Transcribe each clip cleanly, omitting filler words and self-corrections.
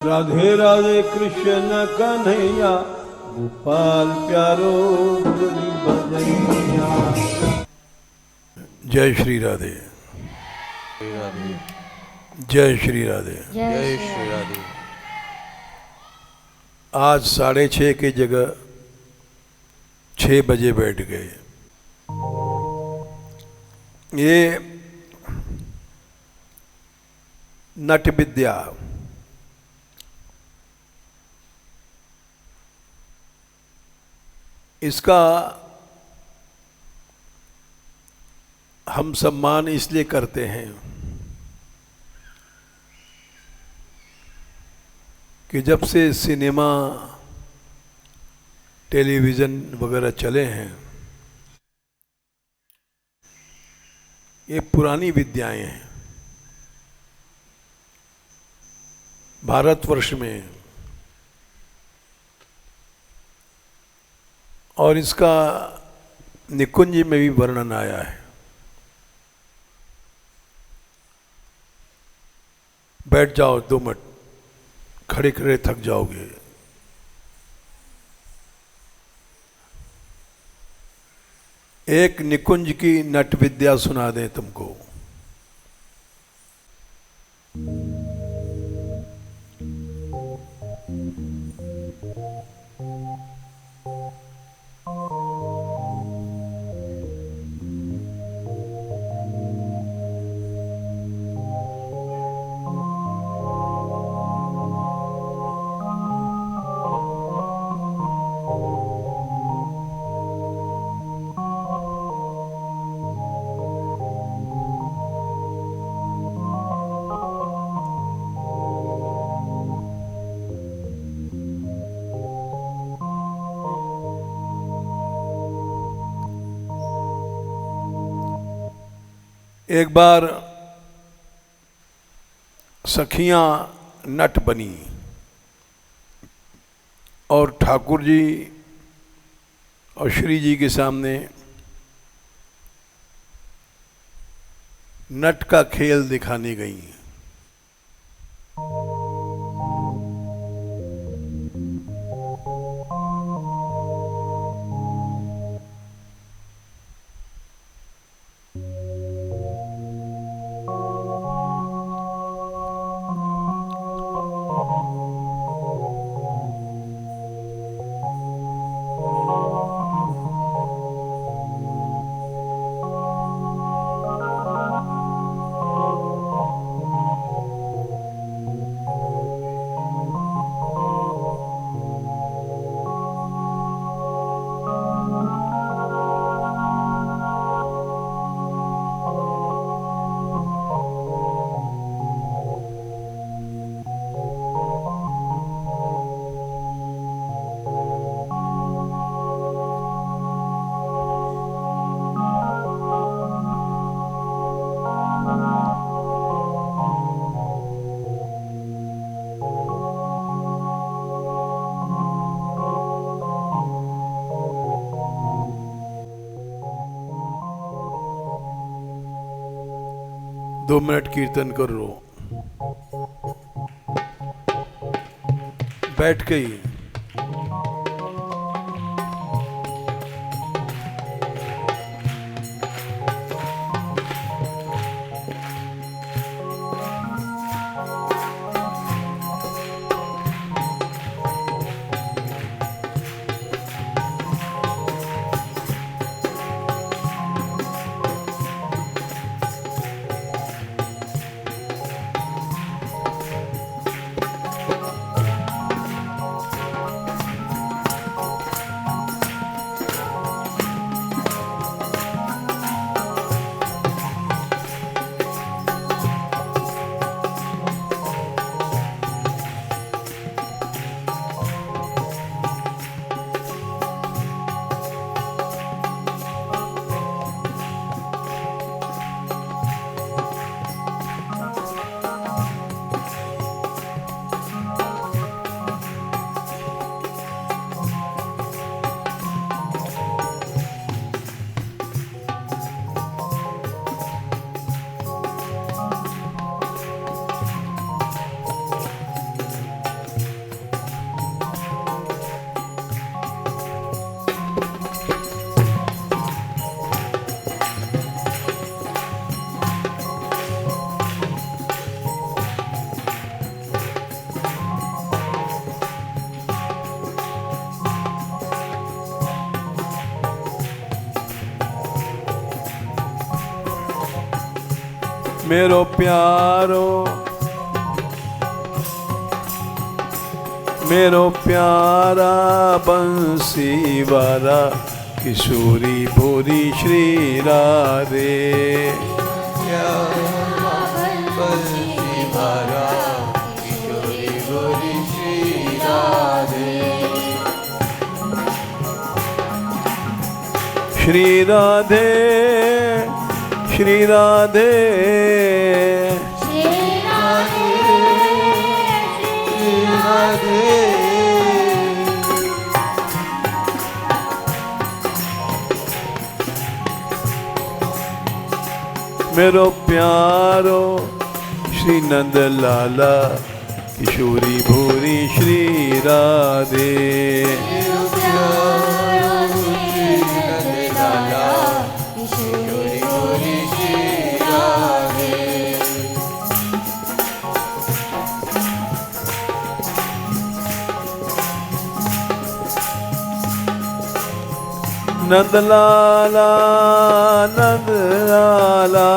राधे राधे कृष्ण कन्हैया गोपाल प्यारो मुरली बजैया। जय श्री राधे, जय श्री राधे। जय श्री राधे। आज 6:30 की जगह 6 बजे बैठ गए। ये नट विद्या इसका हम सम्मान इसलिए करते हैं कि जब से सिनेमा टेलीविज़न वगैरह चले हैं, ये पुरानी विद्याएं हैं। भारतवर्ष में और इसका निकुंज में भी वर्णन आया है। बैठ जाओ 2 मिनट, खड़े खड़े थक जाओगे। एक निकुंज की नट विद्या सुना दें तुमको। एक बार सखियां नट बनी और ठाकुर जी और श्री जी के सामने नट का खेल दिखाने गई। दो मिनट कीर्तन कर लो। बैठ गई। मेरो प्यारो मेरो प्यारा बंसी वाला किशोरी भोरी श्री राधे। बंसी वाला किशोरी भोरी श्री राधे। श्री राधे श्री राधे श्री राधे। मेरो प्यारो श्री नंद लाला किशोरी भोरी श्री राधे। मेरो प्यारो श्री नंद लाला किशोरी भोरी श्री राधे। नंद लाला नंद लाला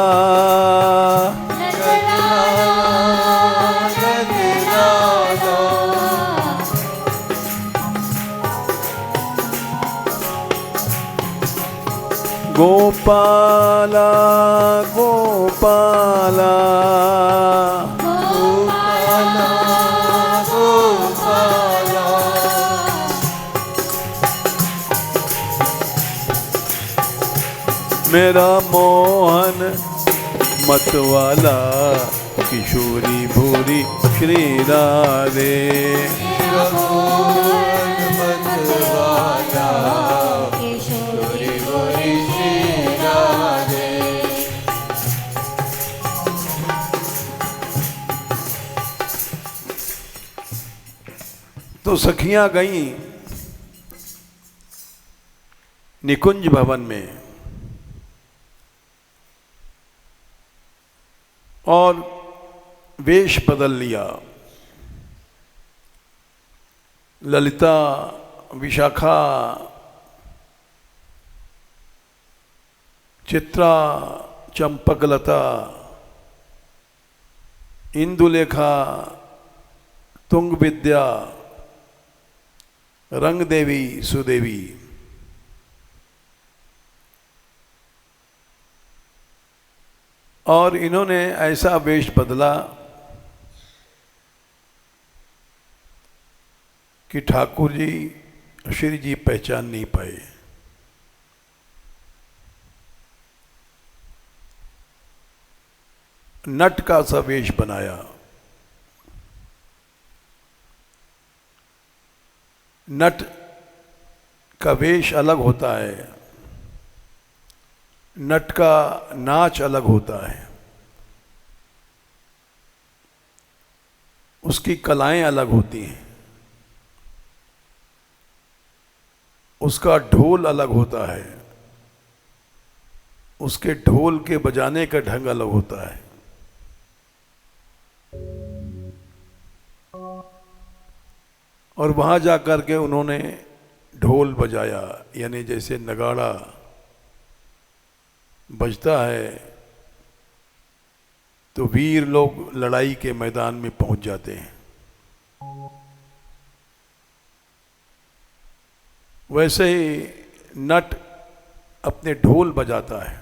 गोपाला गोपाला गोपाला गोपाला। मेरा मोहन मतवाला किशोरी भोरी श्री राधे। मेरा मोहन मतवाला किशोरी भोरी श्री राधे। तो सखियां गईं निकुंज भवन में और वेश बदल लिया। ललिता, विशाखा, चित्रा, चंपकलता, इंदुलेखा, तुंग विद्या, रंग देवी, सुदेवी, और इन्होंने ऐसा वेश बदला कि ठाकुर जी, श्री जी पहचान नहीं पाए। नट का सा वेश बनाया। नट का वेश अलग होता है, नट का नाच अलग होता है, उसकी कलाएं अलग होती हैं, उसका ढोल अलग होता है, उसके ढोल के बजाने का ढंग अलग होता है। और वहां जाकर के उन्होंने ढोल बजाया, यानी जैसे नगाड़ा बजता है तो वीर लोग लड़ाई के मैदान में पहुंच जाते हैं, वैसे ही नट अपने ढोल बजाता है।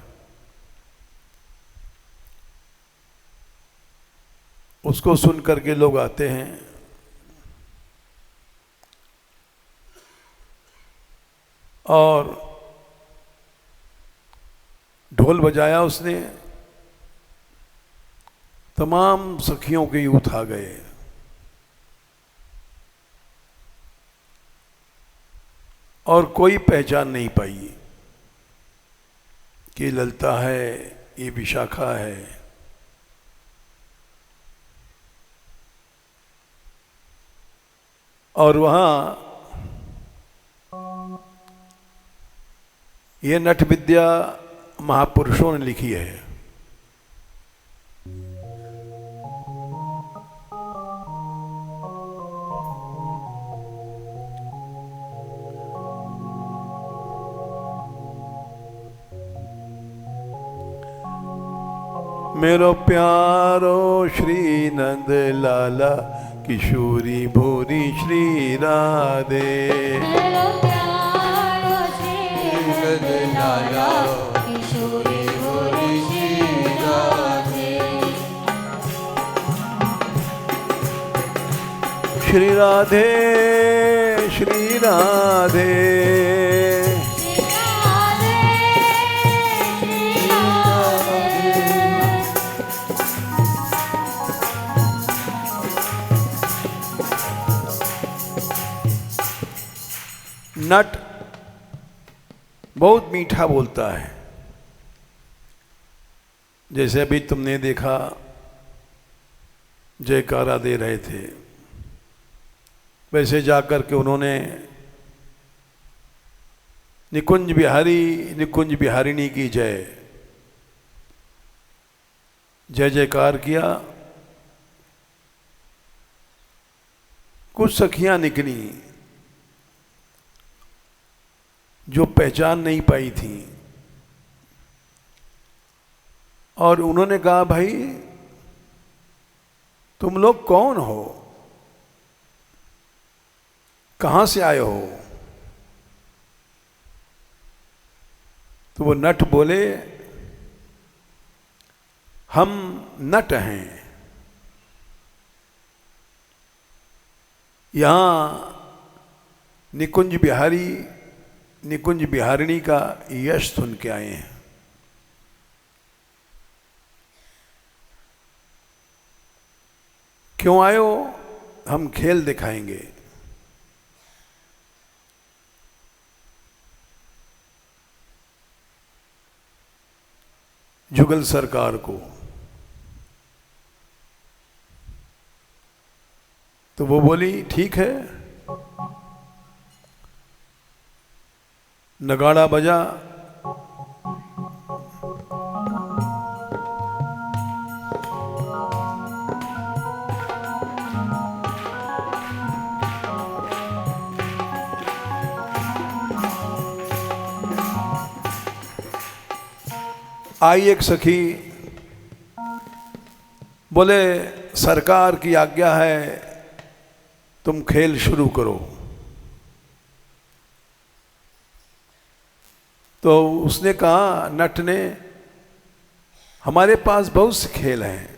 उसको सुन करके लोग आते हैं और ढोल बजाया उसने, तमाम सखियों के यूथ आ गए। और कोई पहचान नहीं पाई कि ललिता है, ये विशाखा है। और वहां ये नट विद्या महापुरुषों ने लिखी है। मेरो प्यारो श्री नंद लाला किशोरी भोरी श्री राधे। मेरो प्यारो श्री नंद लाला किशोरी भोरी श्री राधे। श्री राधे श्री राधे नट बहुत मीठा बोलता है। जैसे अभी तुमने देखा जयकारा दे रहे थे, वैसे जाकर के उन्होंने निकुंज बिहारी निकुंज बिहारिणी की जय जय जयकार किया। कुछ सखियां निकली जो पहचान नहीं पाई थी और उन्होंने कहा, भाई तुम लोग कौन हो, कहां से आए हो? तो वो नट बोले, हम नट हैं, यहां निकुंज बिहारी निकुंज बिहारिणी का यश सुन के आए हैं। क्यों आए हो? हम खेल दिखाएंगे। जुगल सरकार को। तो वो बोली, ठीक है। नगाड़ा बजा, आई एक सखी, बोले सरकार की आज्ञा है, तुम खेल शुरू करो। तो उसने कहा, नट ने, हमारे पास बहुत से खेल हैं,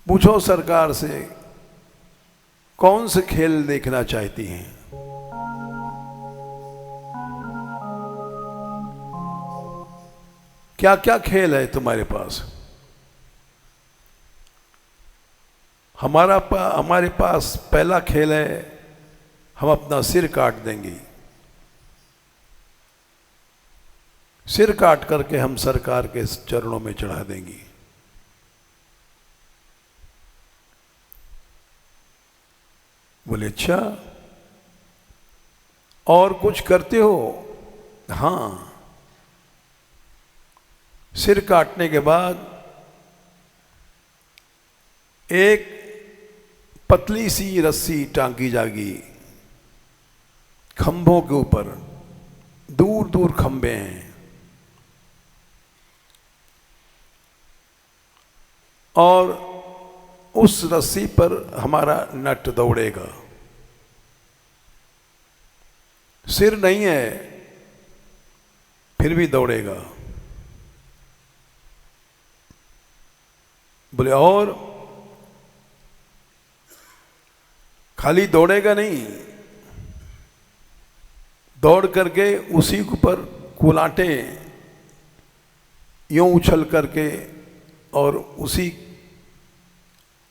पूछो सरकार से कौन से खेल देखना चाहती हैं। क्या क्या खेल है तुम्हारे पास? हमारे पास पहला खेल है, हम अपना सिर काट देंगे। सिर काट करके हम सरकार के चरणों में चढ़ा देंगी। बोले, अच्छा, और कुछ करते हो? हाँ, सिर काटने के बाद एक पतली सी रस्सी टांगी जाएगी खंभों के ऊपर, दूर दूर खंभे हैं, और उस रस्सी पर हमारा नट दौड़ेगा। सिर नहीं है फिर भी दौड़ेगा। बोले, और? खाली दौड़ेगा नहीं, दौड़ करके उसी के ऊपर कुलाटे यूं उछल करके और उसी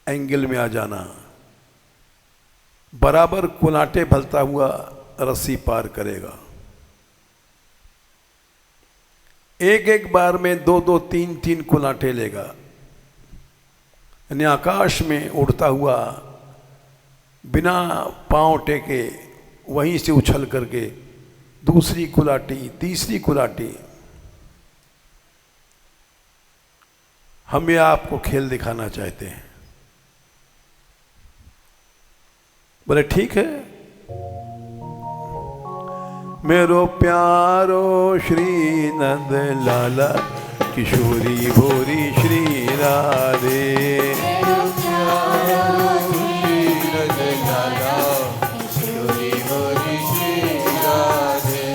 एंगल में आ जाना, बराबर कुलाटे भलता हुआ रस्सी पार करेगा। एक एक बार में दो दो तीन तीन कुलाटे लेगा, यानी आकाश में उड़ता हुआ बिना पांव टेके वहीं से उछल करके दूसरी कुलाटी, तीसरी कुलाटी। हम ये आपको खेल दिखाना चाहते हैं। बोले, ठीक है। मेरो प्यारो श्री नंद लाला किशोरी भोरी श्री राधे। मेरो प्यारो नीरज लाला किशोरी भोरी श्री राधे।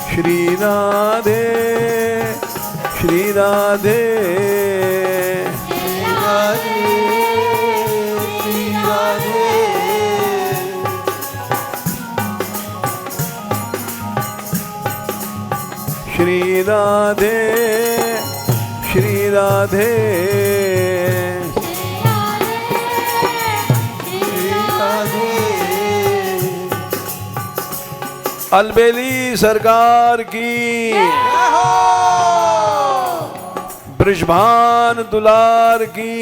श्री राधे श्री राधे श्री राधे श्री राधे। श्री राधे श्री राधे अलबेली सरकार की ब्रजभान दुलार की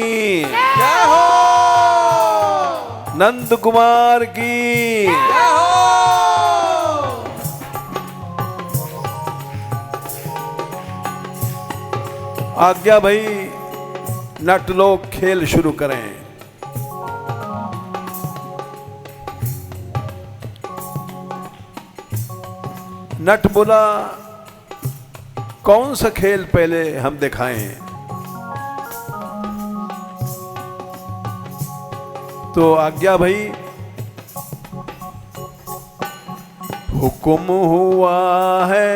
नंद कुमार की आज्ञा भाई नट लोग खेल शुरू करें। नट बोला कौन सा खेल पहले हम दिखाएं? तो आज्ञा भाई हुक्म हुआ है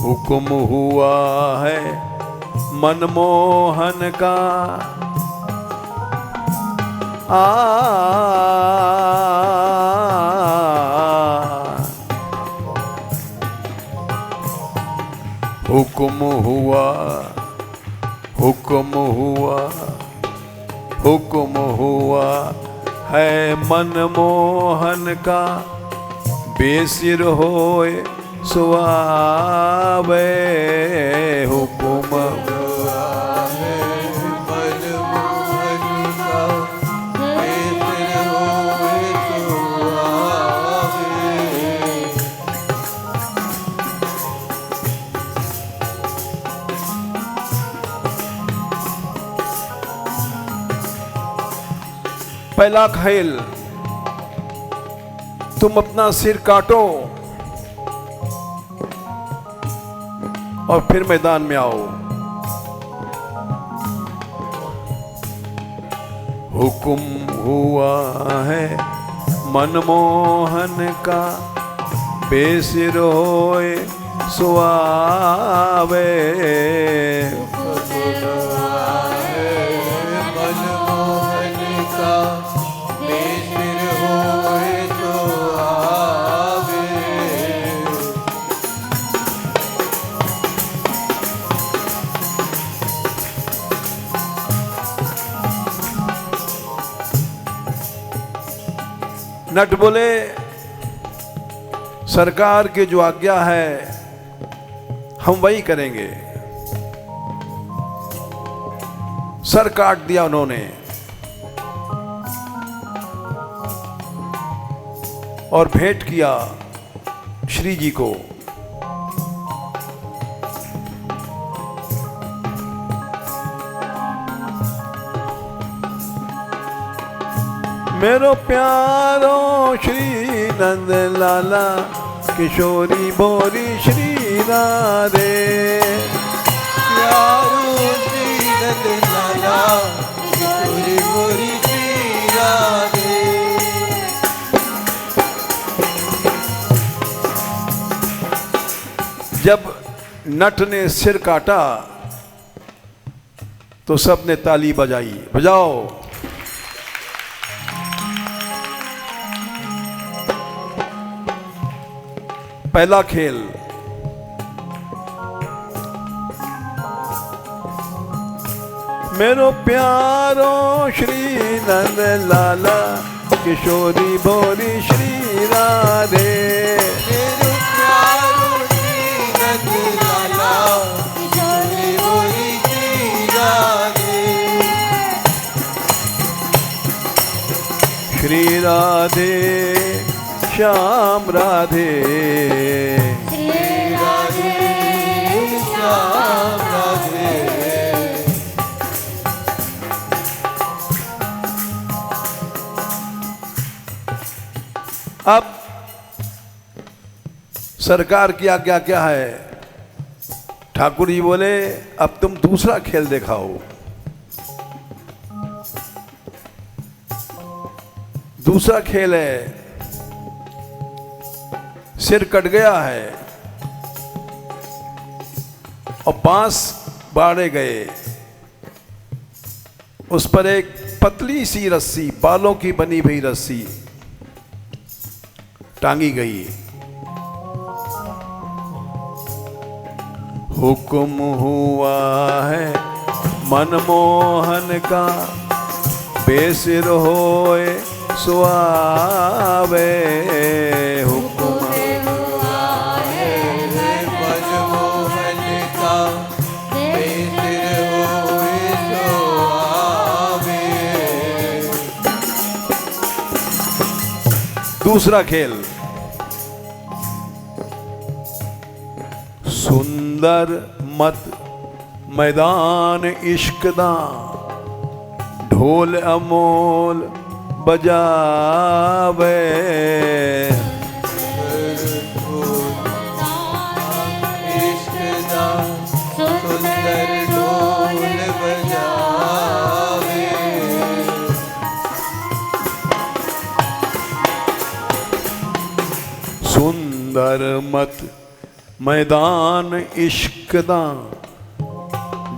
हुक्म हुआ है मनमोहन का हुक्म हुआ हुक्म हुआ हुक्म हुआ है मनमोहन का बेसिर होए सुआवे हुक्म हुआ है मनमोहन का बेसिर होए सुआवे। पहला खेल तुम अपना सिर काटो और फिर मैदान में आओ। हुक्म हुआ है मनमोहन का बेसिर होए सुआवे मनमोहन का बेसिर होए सुआवे। नट बोले सरकार की जो आज्ञा है हम वही करेंगे। सर काट दिया उन्होंने और भेंट किया श्री जी को। मेरो प्यारो श्री नंद लाला किशोरी भोरी श्री राधे। प्यारो श्री नंद लाला किशोरी भोरी श्री राधे। जब नट ने सिर काटा तो सबने ताली बजाई। बजाओ। पहला खेल मेरो प्यारो श्री नंद लाला किशोरी भोरी श्री राधे। मेरो प्यारो श्री नंद लाला किशोरी भोरी श्री राधे। श्री राधे श्याम राधे। श्री राधे श्याम राधे। अब सरकार की आज्ञा क्या है? ठाकुर जी बोले अब तुम दूसरा खेल दिखाओ। दूसरा खेल है, सिर कट गया है और बांस बाड़े गए, उस पर एक पतली सी रस्सी, बालों की बनी हुई रस्सी टांगी गई। हुक्म हुआ है मनमोहन का, बेसिर होए सुआवे। हुक्म मनमोहन का, बेसिर होए सुआवे। दूसरा खेल, सुंदर मत मैदान इश्क दा, ढोल अमोल बजावे। इश्क दा सुंदर ढोल बजावे। सुंदर मत मैदान इश्क दा,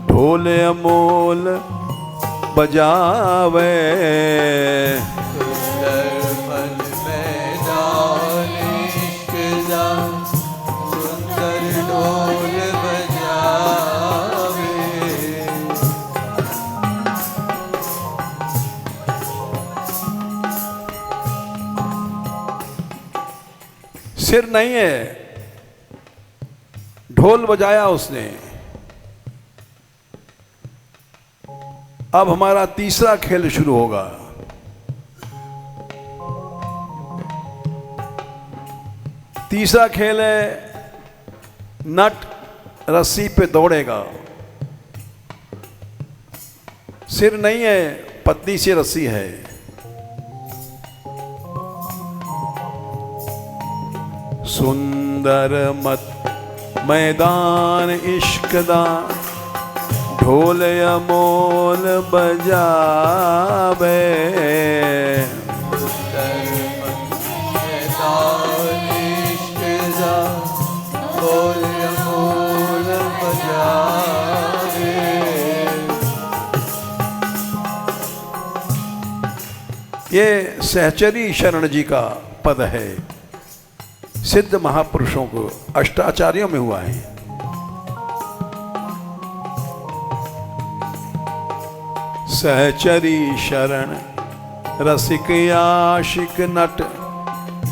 ढोल अमोल बजावे। सुंदर मत मैदान इश्क दा, सुंदर ढोल बजावे। सिर नहीं है, ढोल बजाया उसने। अब हमारा तीसरा खेल शुरू होगा। तीसरा खेल है, नट रस्सी पे दौड़ेगा। सिर नहीं है, पतली सी रस्सी है। सुंदर मत मैदान इश्क दा, ढोल अमोल बजावे। सुंदर मत मैदान इश्क दा, ढोल अमोल बजावे। ये सहचरी शरण जी का पद है। सिद्ध महापुरुषों को अष्टाचार्यों में हुआ है। सहचरी शरण रसिक आशिक नट,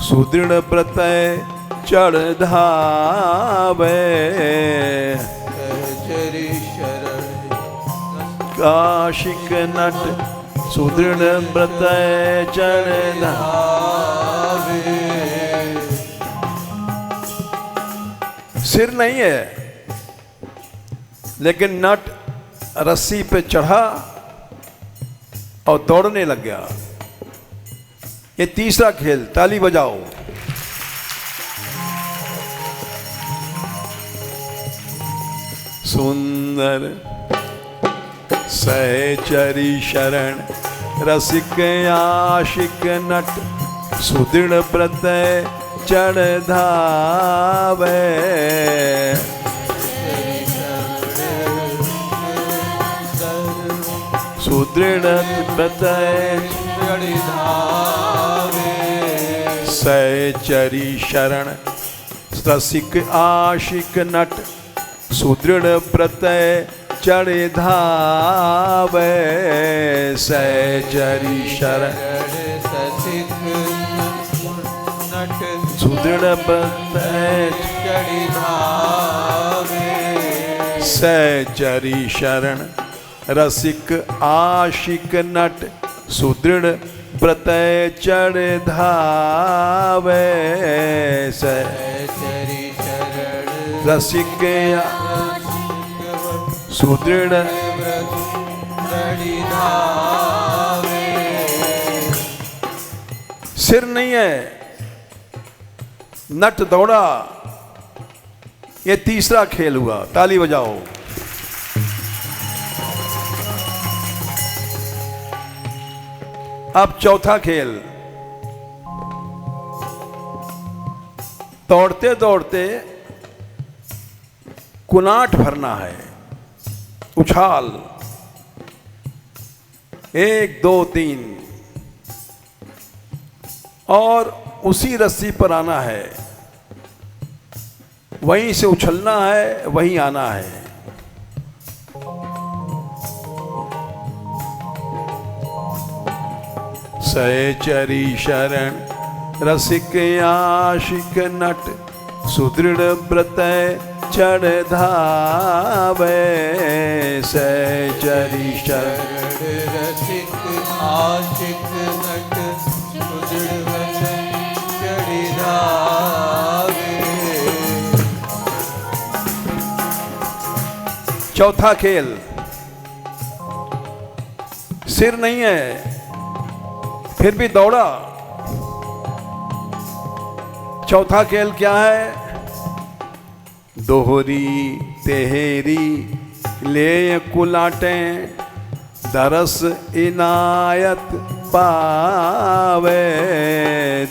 सुदृढ़ प्रत्यय चढ़ धावे। सहचरी शरण आशिक नट, सुदृढ़ प्रत्यय चढ़ धावे। सिर नहीं है, लेकिन नट रस्सी पे चढ़ा और दौड़ने लग गया। ये तीसरा खेल, ताली बजाओ। सुंदर सहचरी शरण रसिक आशिक नट, सुदृढ़ प्रत्यय चढ़ धावे। सुदृढ़ प्रत्यय चढ़ धावे। सहचरी शरण रसिक आशिक नट, सुदृढ़ प्रत्यय चढ़ धावे। सहचरी शरण ससिक नट, सुदृढ़ प्रत्यय चढ़ धावे। सहचरी शरण रसिक आशिक नट, सुदृढ़ प्रत्यय चढ़ धावे। सहचरी शरण रसिक सुदृढ़ चढ़ धावे। सिर नहीं है, नट दौड़ा ये तीसरा खेल हुआ, ताली बजाओ। अब चौथा खेल, दौड़ते दौड़ते कुनाट भरना है, उछाल, 1 2 3, और उसी रस्सी पर आना है, वहीं से उछलना है, वहीं आना है। सहचरी शरण रसिक आशिक नट, सुदृढ़ व्रत चढ़ धावे। सहचरी शरण रसिक आशिक नट, सुदृढ़ व्रत चढ़ धावे। चौथा खेल, सिर नहीं है फिर भी दौड़ा। चौथा खेल क्या है? दोहरी तेहरी ले कुलाटे, दरस इनायत पावे।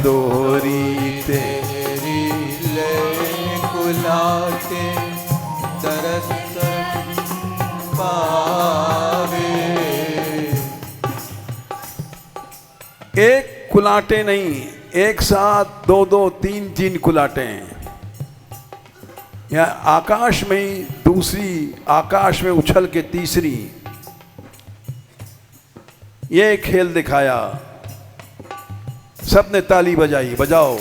दोहरी तेरी ले कुलाटे, दरस पावे। एक कुलाटे नहीं, एक साथ 2 2 3 3 कुलाटे, या आकाश में ही दूसरी, आकाश में उछल के तीसरी, ये खेल दिखाया। सबने ताली बजाई, बजाओ।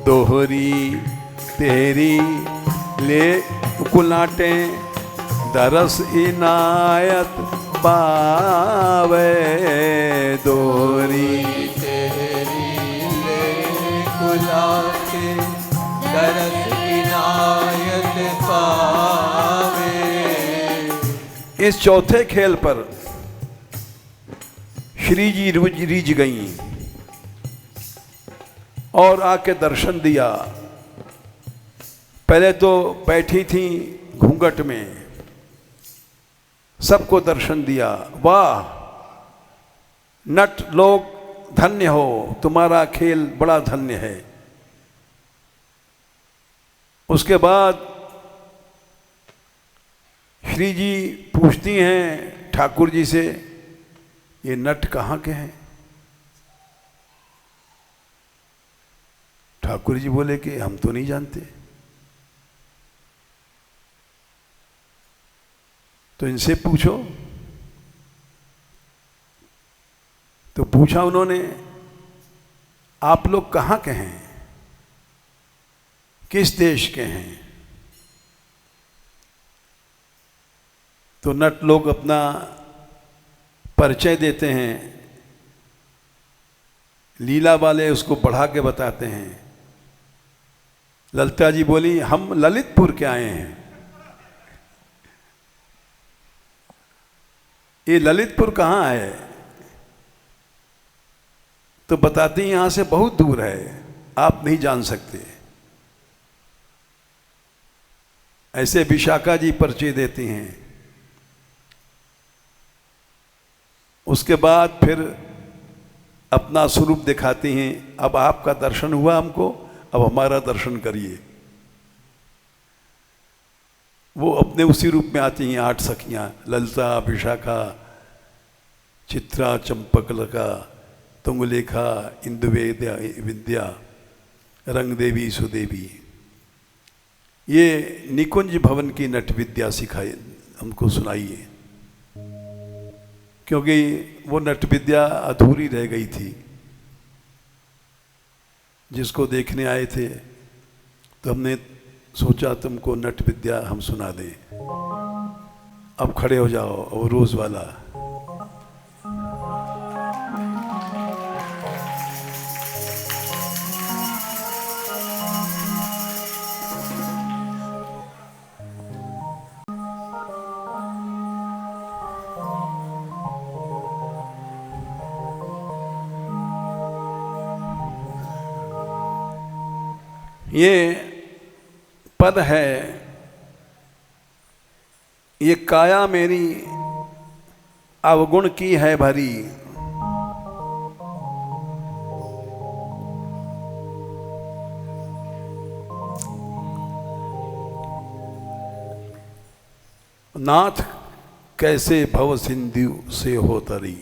दोहरी तेरी ले कुलाटे, दरस इनायत पावे। दोहरी तेरी ले कुलाटे, दरस इनायत पावे। इस चौथे खेल पर श्री जी रीझ गईं और आके दर्शन दिया। पहले तो बैठी थी घूंघट में, सबको दर्शन दिया। वाह नट लोग धन्य हो, तुम्हारा खेल बड़ा धन्य है। उसके बाद श्री जी पूछती हैं ठाकुर जी से, ये नट कहाँ के हैं? ठाकुर जी बोले कि हम तो नहीं जानते। तो इनसे पूछो। तो पूछा उन्होंने, आप लोग कहाँ के हैं, किस देश के हैं? तो नट लोग अपना परिचय देते हैं, लीला वाले उसको बढ़ा के बताते हैं। ललिता जी बोली, हम ललितपुर के आए हैं। ये ललितपुर कहाँ है? तो बताती हैं यहां से बहुत दूर है, आप नहीं जान सकते। ऐसे विशाखा जी परिचय देती हैं। उसके बाद फिर अपना स्वरूप दिखाती हैं। अब आपका दर्शन हुआ हमको, अब हमारा दर्शन करिए। वो अपने उसी रूप में आती हैं 8 सखियां, ललिता, विशाखा, चित्रा, चंपकलका, तुंगलेखा, इंदुवेद्या, विद्या, रंग देवी, सुदेवी। ये निकुंज भवन की नट विद्या सिखाई, हमको सुनाई है, क्योंकि वो नट विद्या अधूरी रह गई थी। जिसको देखने आए थे तो हमने सोचा तुमको नट विद्या हम सुना दें। अब खड़े हो जाओ, और रोज वाला। ये पद है, ये काया मेरी अवगुण की है भरी, नाथ कैसे भव सिंधु से हो तरी।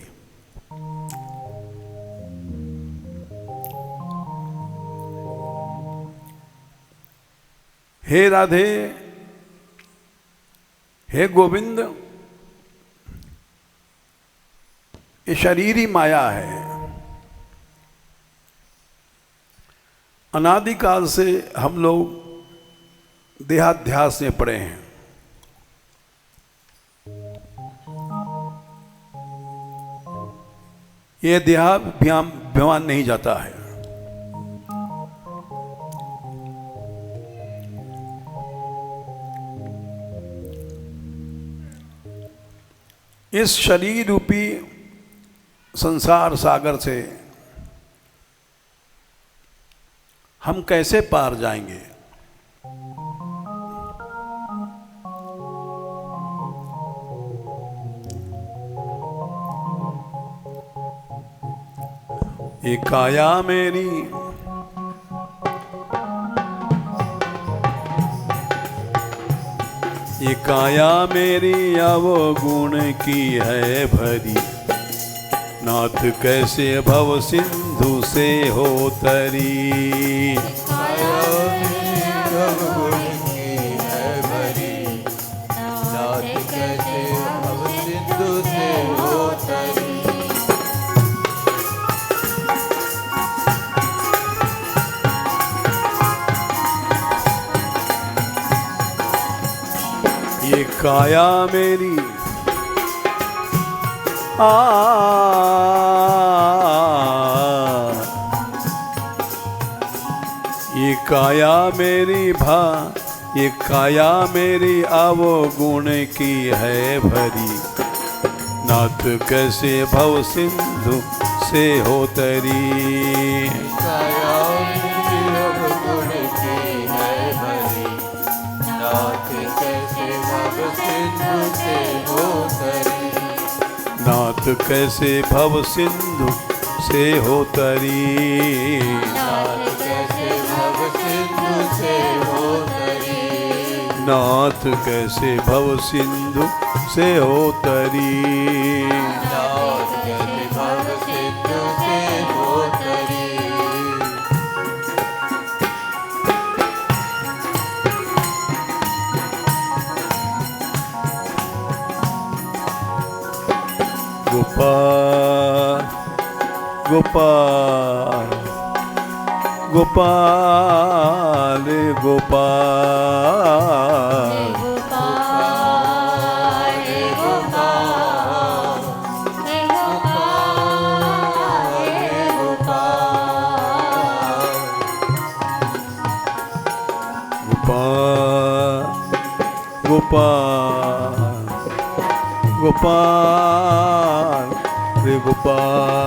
हे राधे, हे गोविंद, ये शरीर ही माया है। अनादिकाल से हम लोग देहाध्यास में पड़े हैं। ये देहाभिमान नहीं जाता है। इस शरीर रूपी संसार सागर से हम कैसे पार जाएंगे? ये काया मेरी ये काया मेरी अवगुण की है भरी, नाथ कैसे भव सिंधु से हो तरी। काया मेरी अवगुण की है भरी, नाथ कैसे भव सिंधु से हो तरी। ये काया मेरी ये काया मेरी ये काया मेरी अवगुण की है भरी, नाथ कैसे भव सिंधु से हो तरी। काया मेरी अवगुण की है भरी, नाथ कैसे भव सिंधु से हो तरी। नाथ कैसे भव सिंधु से हो तरी। नाथ कैसे भव सिंधु से हो तरी। नाथ कैसे भव सिंधु से हो तरी। नाथ कैसे भव सिंधु से हो तरी। गोपाल गोपाल गोपाल गोपाल गोपाल गोपाल रे गोपाल।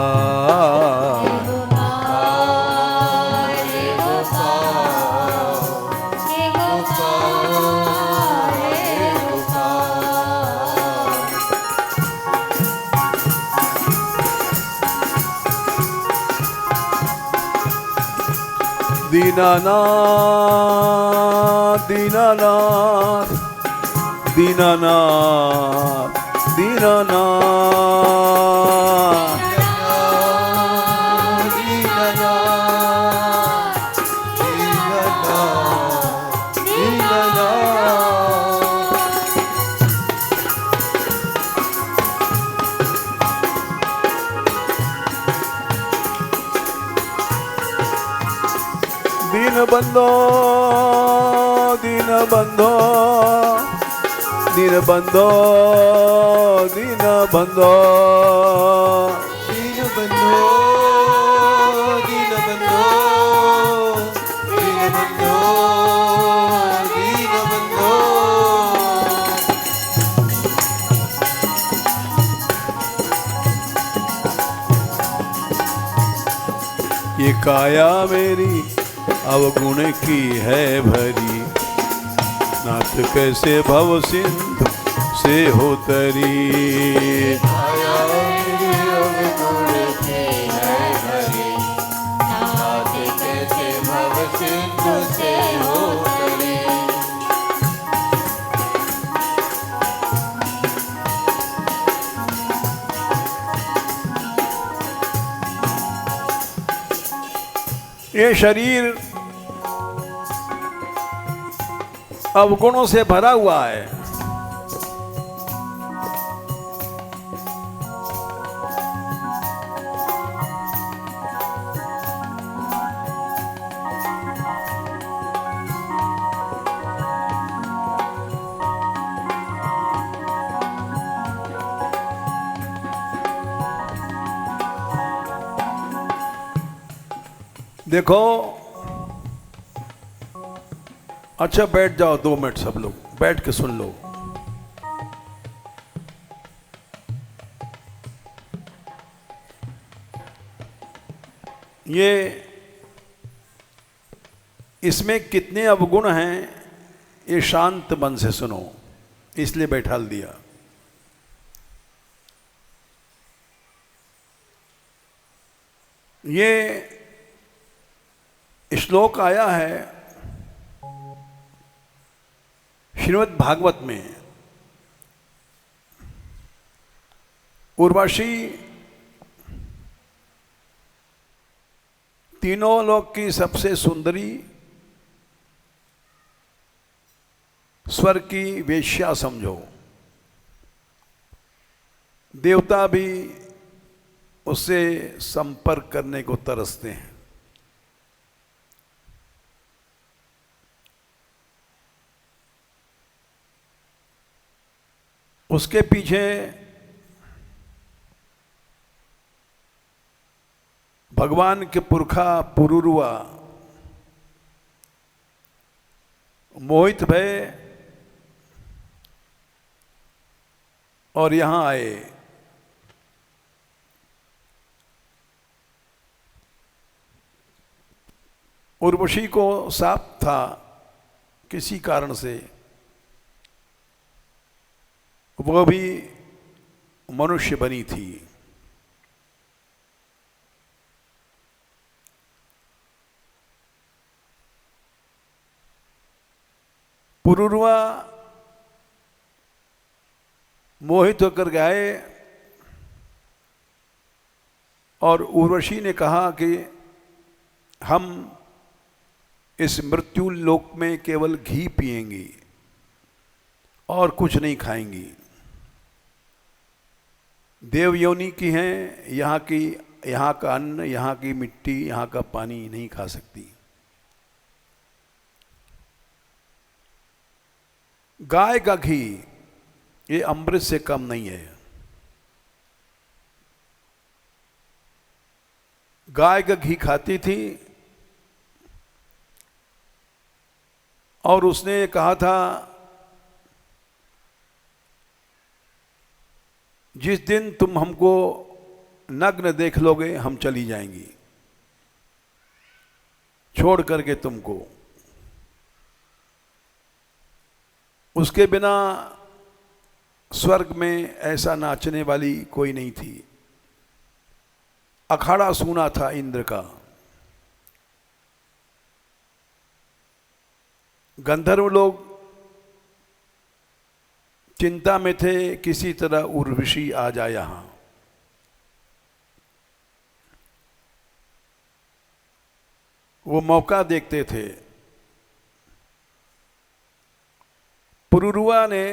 दीनानाथ दीनानाथ दीनानाथ दीनानाथ दीनबंधो दीनबंधो दीनबंधो दीनबंधो दीनबंधो दीनबंधो दीनबंधो दीनबंधो। ये काया मेरी अवगुण की है भरी, नाथ कैसे भव सिंधु से हो तरी। माया मेरी अवगुण की है भरी, नाथ कैसे भव सिंधु से हो तरी। ये शरीर अवगुणों से भरा हुआ है। देखो, अच्छा बैठ जाओ 2 मिनट, सब लोग बैठ के सुन लो। ये इसमें कितने अवगुण हैं, ये शांत मन से सुनो, इसलिए बैठा दिया। ये श्लोक आया है श्रीमद् भागवत में। उर्वशी तीनों लोक की सबसे सुंदरी, स्वर्ग की वेश्या समझो। देवता भी उससे संपर्क करने को तरसते हैं। उसके पीछे भगवान के पुरखा पुरुरवा मोहित भय और यहां आए। उर्वशी को साप था किसी कारण से, वो भी मनुष्य बनी थी। पुरुरवा मोहित होकर गए और उर्वशी ने कहा कि हम इस मृत्यु लोक में केवल घी पिएंगी और कुछ नहीं खाएंगी। देव योनि की हैं, यहाँ का अन्न, यहाँ की मिट्टी, यहाँ का पानी नहीं खा सकती। गाय का घी ये अमृत से कम नहीं है। गाय का घी खाती थी और उसने कहा था जिस दिन तुम हमको नग्न देख लोगे हम चली जाएंगी, छोड़ करके तुमको। उसके बिना स्वर्ग में ऐसा नाचने वाली कोई नहीं थी। अखाड़ा सूना था इंद्र का। गंधर्व लोग चिंता में थे किसी तरह उर्वशी आ जाए यहां। वो मौका देखते थे। पुरुरवा ने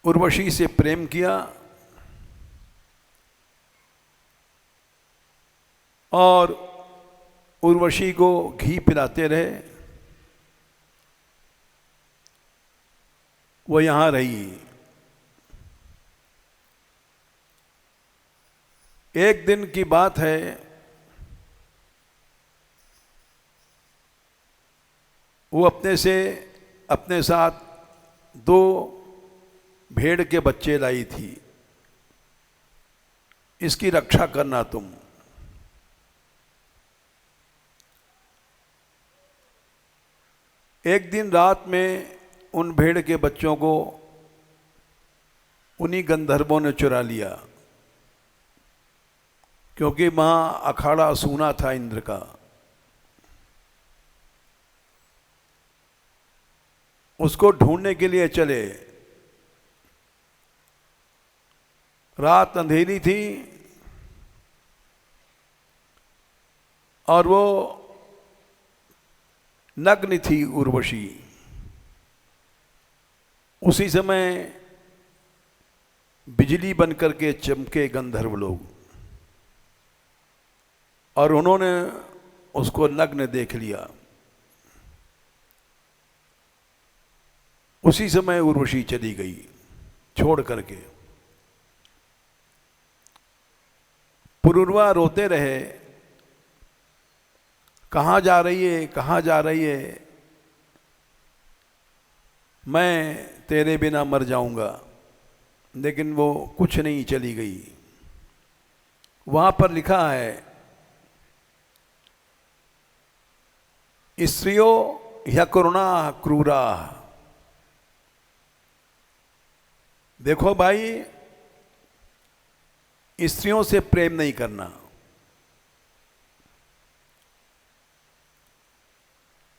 उर्वशी से प्रेम किया और उर्वशी को घी पिलाते रहे। वो यहां रही। एक दिन की बात है, वो अपने साथ 2 भेड़ के बच्चे लाई थी। इसकी रक्षा करना तुम। एक दिन रात में उन भेड़ के बच्चों को उन्हीं गंधर्वों ने चुरा लिया, क्योंकि वहां अखाड़ा सूना था इंद्र का। उसको ढूंढने के लिए चले। रात अंधेरी थी और वो नग्न थी उर्वशी। उसी समय बिजली बनकर के चमके गंधर्व लोग, और उन्होंने उसको नग्न देख लिया। उसी समय उर्वशी चली गई छोड़ करके। पुरुरवा रोते रहे, कहाँ जा रही है, कहाँ जा रही है, मैं तेरे बिना मर जाऊंगा। लेकिन वो कुछ नहीं, चली गई। वहां पर लिखा है, स्त्रियो ह्यकुर्णा क्रूरा। देखो भाई, स्त्रियों से प्रेम नहीं करना।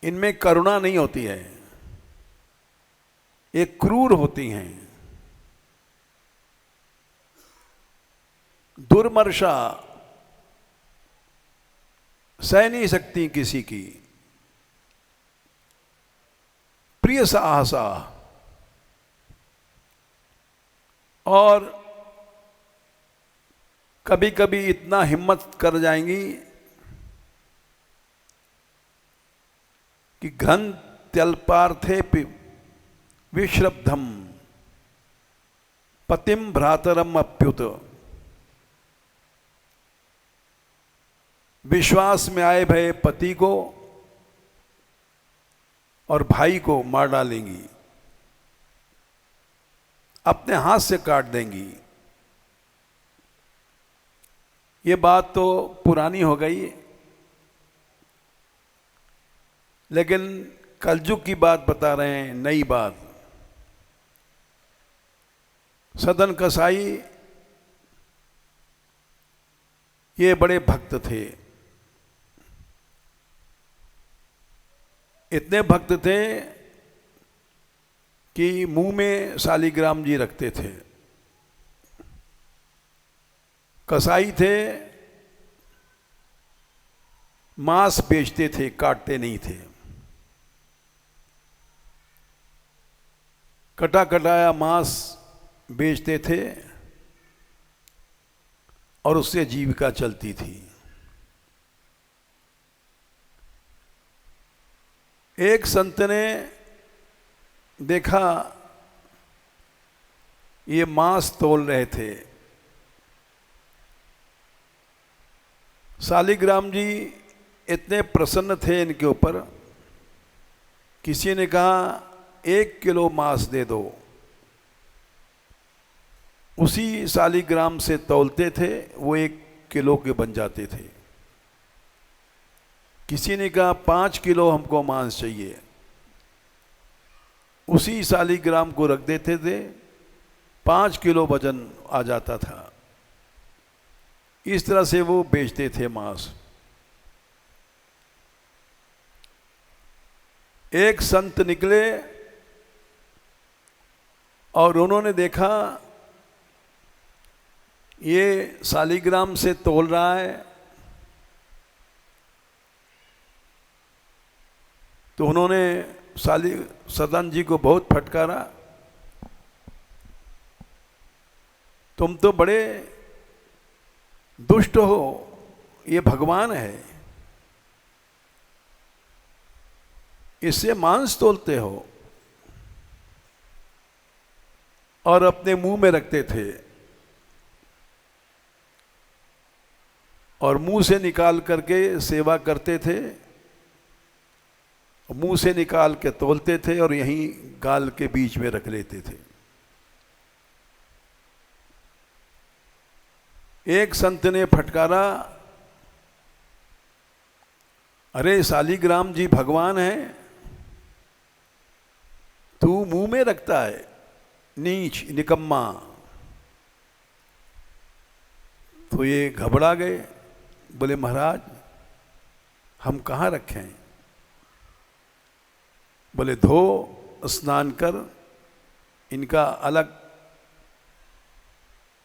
इनमें करुणा नहीं होती है, ये क्रूर होती हैं। दुर्मर्षा, सह नहीं सकती किसी की। प्रिय साहसा, और कभी कभी इतना हिम्मत कर जाएंगी कि घन त्यल्पार्थे विश्रब्धम पतिम भ्रातरम अप्युत। विश्वास में आए भय पति को और भाई को मार डालेंगी, अपने हाथ से काट देंगी। ये बात तो पुरानी हो गई, लेकिन कलयुग की बात बता रहे हैं, नई बात। सदन कसाई ये बड़े भक्त थे। इतने भक्त थे कि मुंह में शालिग्राम जी रखते थे। कसाई थे, मांस बेचते थे, काटते नहीं थे। कटा कटाया मांस बेचते थे और उससे जीविका चलती थी। एक संत ने देखा, ये मांस तोल रहे थे। शालिग्राम जी इतने प्रसन्न थे इनके ऊपर। किसी ने कहा 1 किलो मांस दे दो। उसी शालिग्राम से तौलते थे, वो 1 किलो के बन जाते थे। किसी ने कहा 5 किलो हमको मांस चाहिए। उसी शालिग्राम को रख देते थे, 5 किलो वजन आ जाता था। इस तरह से वो बेचते थे मांस। एक संत निकले और उन्होंने देखा ये शालिग्राम से तौल रहा है, तो उन्होंने सदन जी को बहुत फटकारा। तुम तो बड़े दुष्ट हो, ये भगवान है, इससे मांस तोलते हो। और अपने मुंह में रखते थे और मुंह से निकाल करके सेवा करते थे। मुंह से निकाल के तोलते थे और यहीं गाल के बीच में रख लेते थे। एक संत ने फटकारा, अरे शालिग्राम जी भगवान हैं, तू मुंह में रखता है, नीच निकम्मा। तो ये घबरा गए, बोले महाराज हम कहाँ रखें? बोले धो, स्नान कर, इनका अलग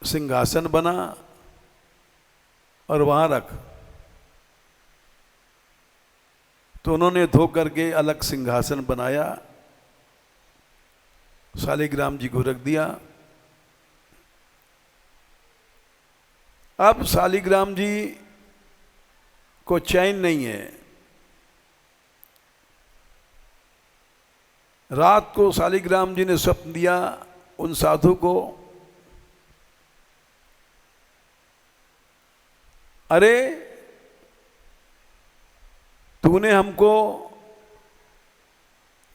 सिंहासन बना और वहाँ रख। तो उन्होंने धो करके अलग सिंहासन बनाया, शालिग्राम जी को रख दिया। अब शालिग्राम जी को चैन नहीं है। रात को शालिग्राम जी ने स्वप्न दिया उन साधु को, अरे तूने हमको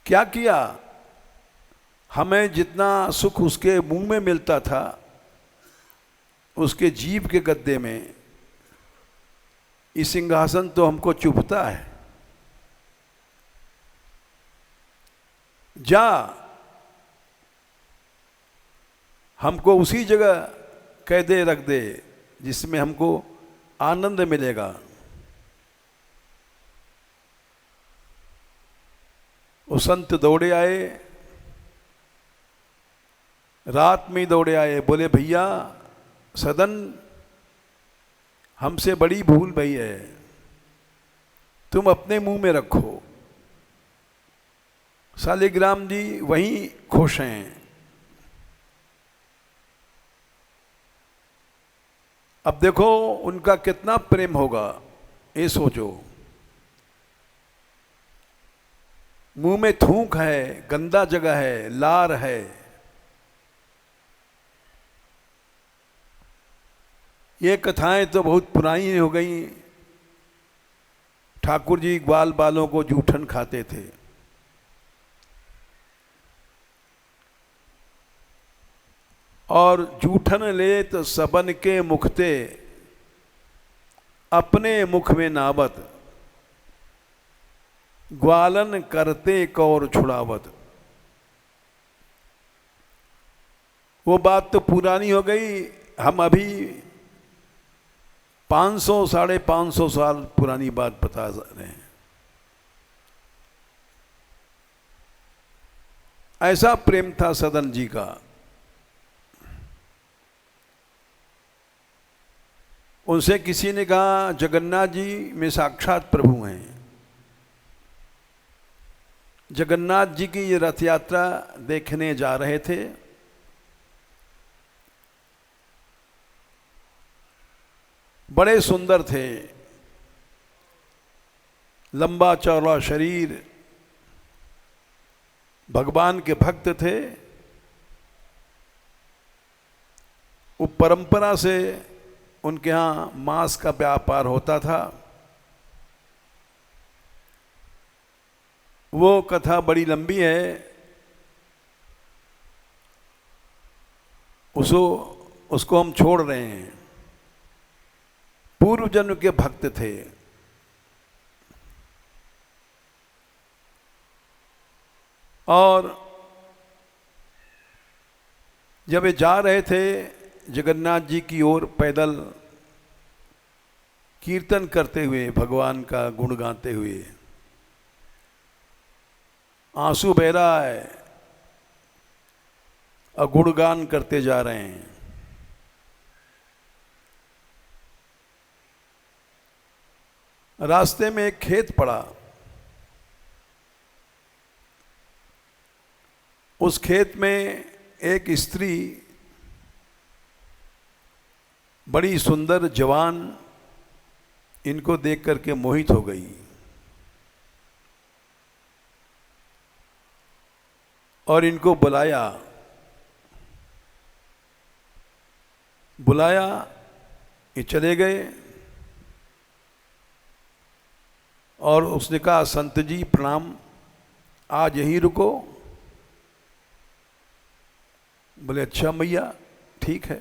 क्या किया? हमें जितना सुख उसके मुंह में मिलता था, उसके जीभ के गद्दे में, ये सिंहासन तो हमको चुभता है। जा, हमको उसी जगह कैदे रख दे जिसमें हमको आनंद मिलेगा। वो संत दौड़े आए, रात में दौड़े आए, बोले भैया सदन हमसे बड़ी भूल भई है, तुम अपने मुंह में रखो। शालिग्राम जी वहीं खुश हैं। अब देखो उनका कितना प्रेम होगा, ये सोचो। मुंह में थूक है, गंदा जगह है, लार है, ये कथाएं तो बहुत पुरानी हो गई। ठाकुर जी ग्वाल बालों को जूठन खाते थे। और जूठन लेत सबन के मुखते, अपने मुख में नावत, ग्वालन करते कौर छुड़ावत। वो बात तो पुरानी हो गई। हम अभी 500 550 साल पुरानी बात बता रहे हैं। ऐसा प्रेम था सदन जी का। उनसे किसी ने कहा जगन्नाथ जी में साक्षात प्रभु हैं। जगन्नाथ जी की ये रथ यात्रा देखने जा रहे थे। बड़े सुंदर थे, लंबा चौड़ा शरीर, भगवान के भक्त थे। वो परंपरा से उनके यहाँ मांस का व्यापार होता था। वो कथा बड़ी लंबी है, उसको हम छोड़ रहे हैं। पूर्व जन्म के भक्त थे। और जब वे जा रहे थे जगन्नाथ जी की ओर पैदल, कीर्तन करते हुए, भगवान का गुण गाते हुए, आंसू बह रहा है और गुणगान करते जा रहे हैं। रास्ते में एक खेत पड़ा। उस खेत में एक स्त्री, बड़ी सुंदर जवान, इनको देख करके मोहित हो गई। और इनको बुलाया, ये चले गए। और उसने कहा संत जी प्रणाम, आज यहीं रुको। बोले अच्छा मैया ठीक है।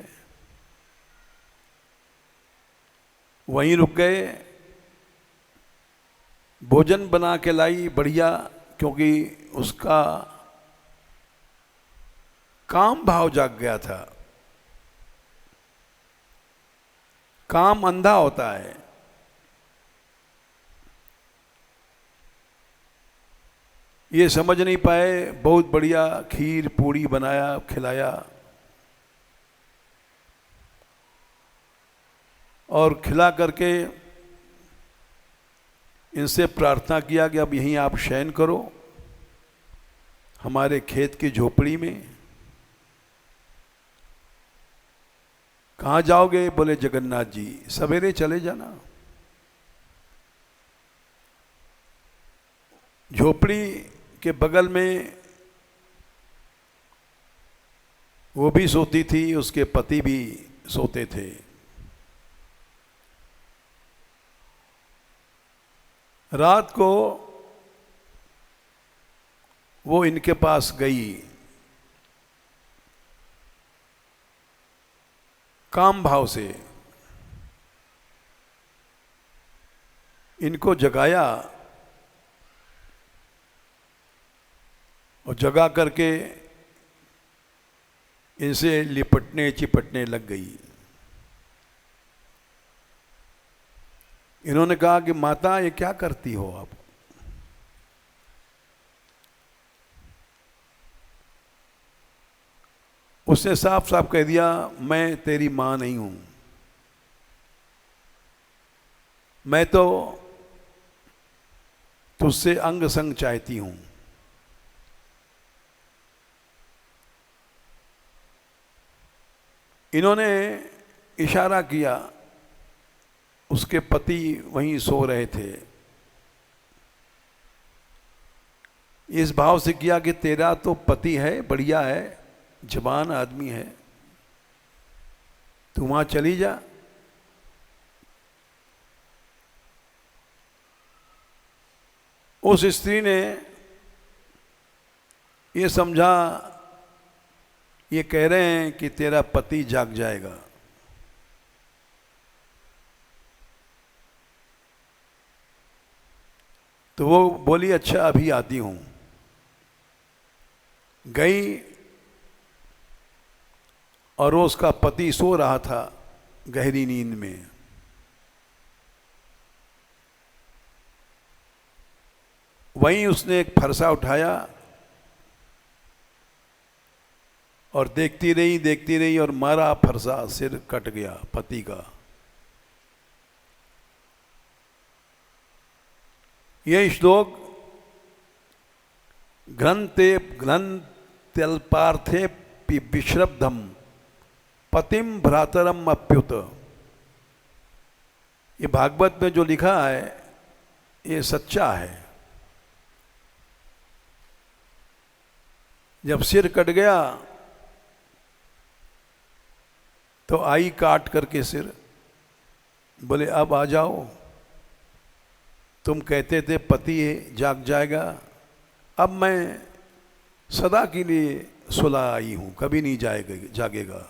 वहीं रुक गए। भोजन बना के लाई बढ़िया, क्योंकि उसका काम भाव जाग गया था। काम अंधा होता है। ये समझ नहीं पाए, बहुत बढ़िया खीर पूड़ी बनाया, खिलाया और खिला करके इनसे प्रार्थना किया कि अब यहीं आप शयन करो हमारे खेत की झोपड़ी में। कहाँ जाओगे? बोले जगन्नाथ जी, सवेरे चले जाना। झोपड़ी के बगल में वो भी सोती थी, उसके पति भी सोते थे। रात को वो इनके पास गई, काम भाव से इनको जगाया और जगा करके इनसे लिपटने चिपटने लग गई। इन्होंने कहा कि माता ये क्या करती हो आप? उसने साफ साफ कह दिया, मैं तेरी मां नहीं हूं, मैं तो तुझसे अंग संग चाहती हूं। इन्होंने इशारा किया, उसके पति वहीं सो रहे थे, इस भाव से किया कि तेरा तो पति है, बढ़िया है, जवान आदमी है, तू वहां चली जा। उस स्त्री ने ये समझा, ये कह रहे हैं कि तेरा पति जाग जाएगा। तो वो बोली अच्छा अभी आती हूं। गई और उसका पति सो रहा था गहरी नींद में। वहीं उसने एक फरसा उठाया और देखती रही और मारा फरसा, सिर कट गया पति का। यह श्लोक ग्रंथ्यल्पार्थे विश्रब्धम पतिम भ्रातरम अप्युत, ये भागवत में जो लिखा है ये सच्चा है। जब सिर कट गया तो आई काट करके सिर, बोले अब आ जाओ, तुम कहते थे पति जाग जाएगा, अब मैं सदा के लिए सुला आई हूं, कभी नहीं जागेगा।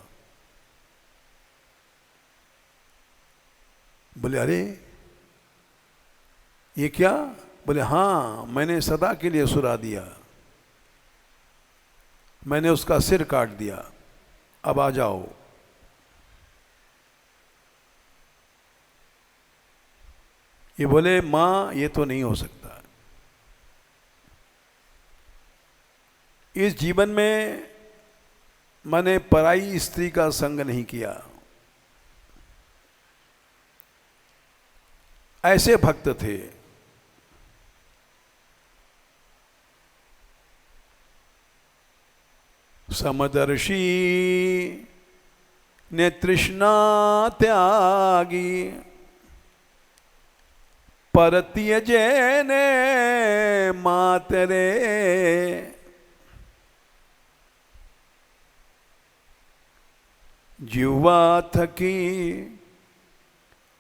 बोले अरे ये क्या? बोले हाँ, मैंने सदा के लिए सुला दिया, मैंने उसका सिर काट दिया, अब आ जाओ। ये बोले मां ये तो नहीं हो सकता, इस जीवन में मैंने पराई स्त्री का संग नहीं किया। ऐसे भक्त थे। समदर्शी ने तृष्णा त्यागी, परत्यजे ने मातरे, जीवा थकी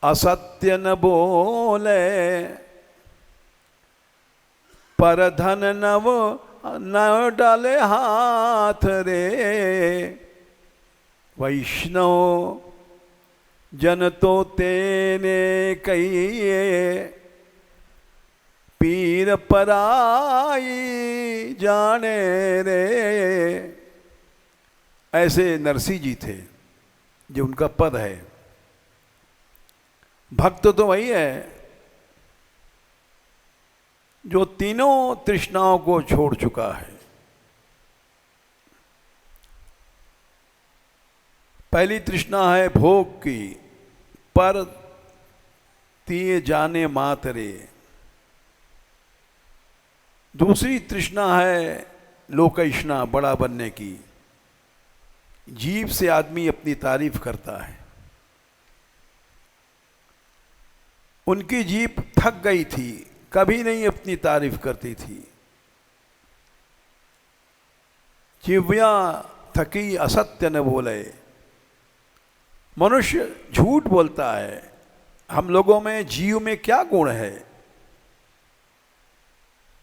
असत्य न बोले, पर धन नव न डाले हाथ रे, वैष्णव जन तो तेने कहिए, पीर पराई जाने रे, ऐसे नरसिंह जी थे जो उनका पद है। भक्त तो वही है जो तीनों तृष्णाओं को छोड़ चुका है। पहली तृष्णा है भोग की, पर तिए जाने मातरे। दूसरी तृष्णा है लोकैष्णा, बड़ा बनने की। जीभ से आदमी अपनी तारीफ करता है। उनकी जीभ थक गई थी, कभी नहीं अपनी तारीफ करती थी। जिह्वा थकी असत्य न बोले। मनुष्य झूठ बोलता है। हम लोगों में, जीव में क्या गुण है?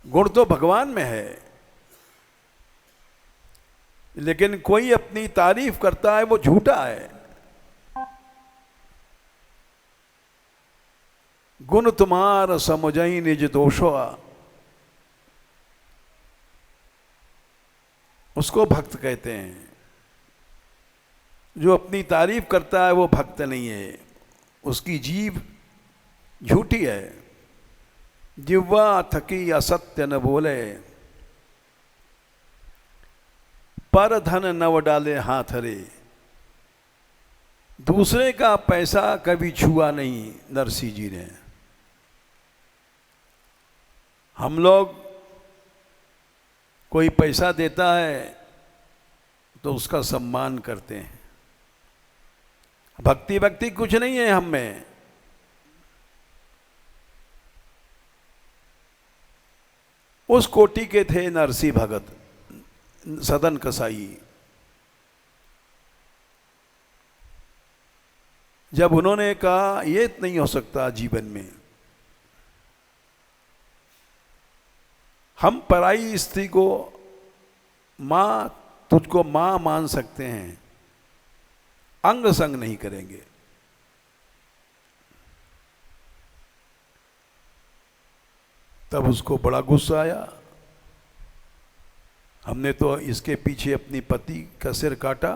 गुण तो भगवान में है, लेकिन कोई अपनी तारीफ करता है वो झूठा है। गुण तुम्हार समझई निज दोषवा, उसको भक्त कहते हैं। जो अपनी तारीफ करता है वो भक्त नहीं है, उसकी जीभ झूठी है। जिह्वा थकी असत्य न बोले, पर धन नव डाले हाथ रे। दूसरे का पैसा कभी छुआ नहीं नरसिंह जी ने। हम लोग, कोई पैसा देता है तो उसका सम्मान करते हैं। भक्ति भक्ति कुछ नहीं है हम में। उस कोटि के थे नरसिंह भगत, सदन कसाई। जब उन्होंने कहा ये नहीं हो सकता जीवन में, हम पराई स्त्री को मां, तुझको मां मान सकते हैं, अंग संग नहीं करेंगे। तब उसको बड़ा गुस्सा आया। हमने तो इसके पीछे अपनी पति का सिर काटा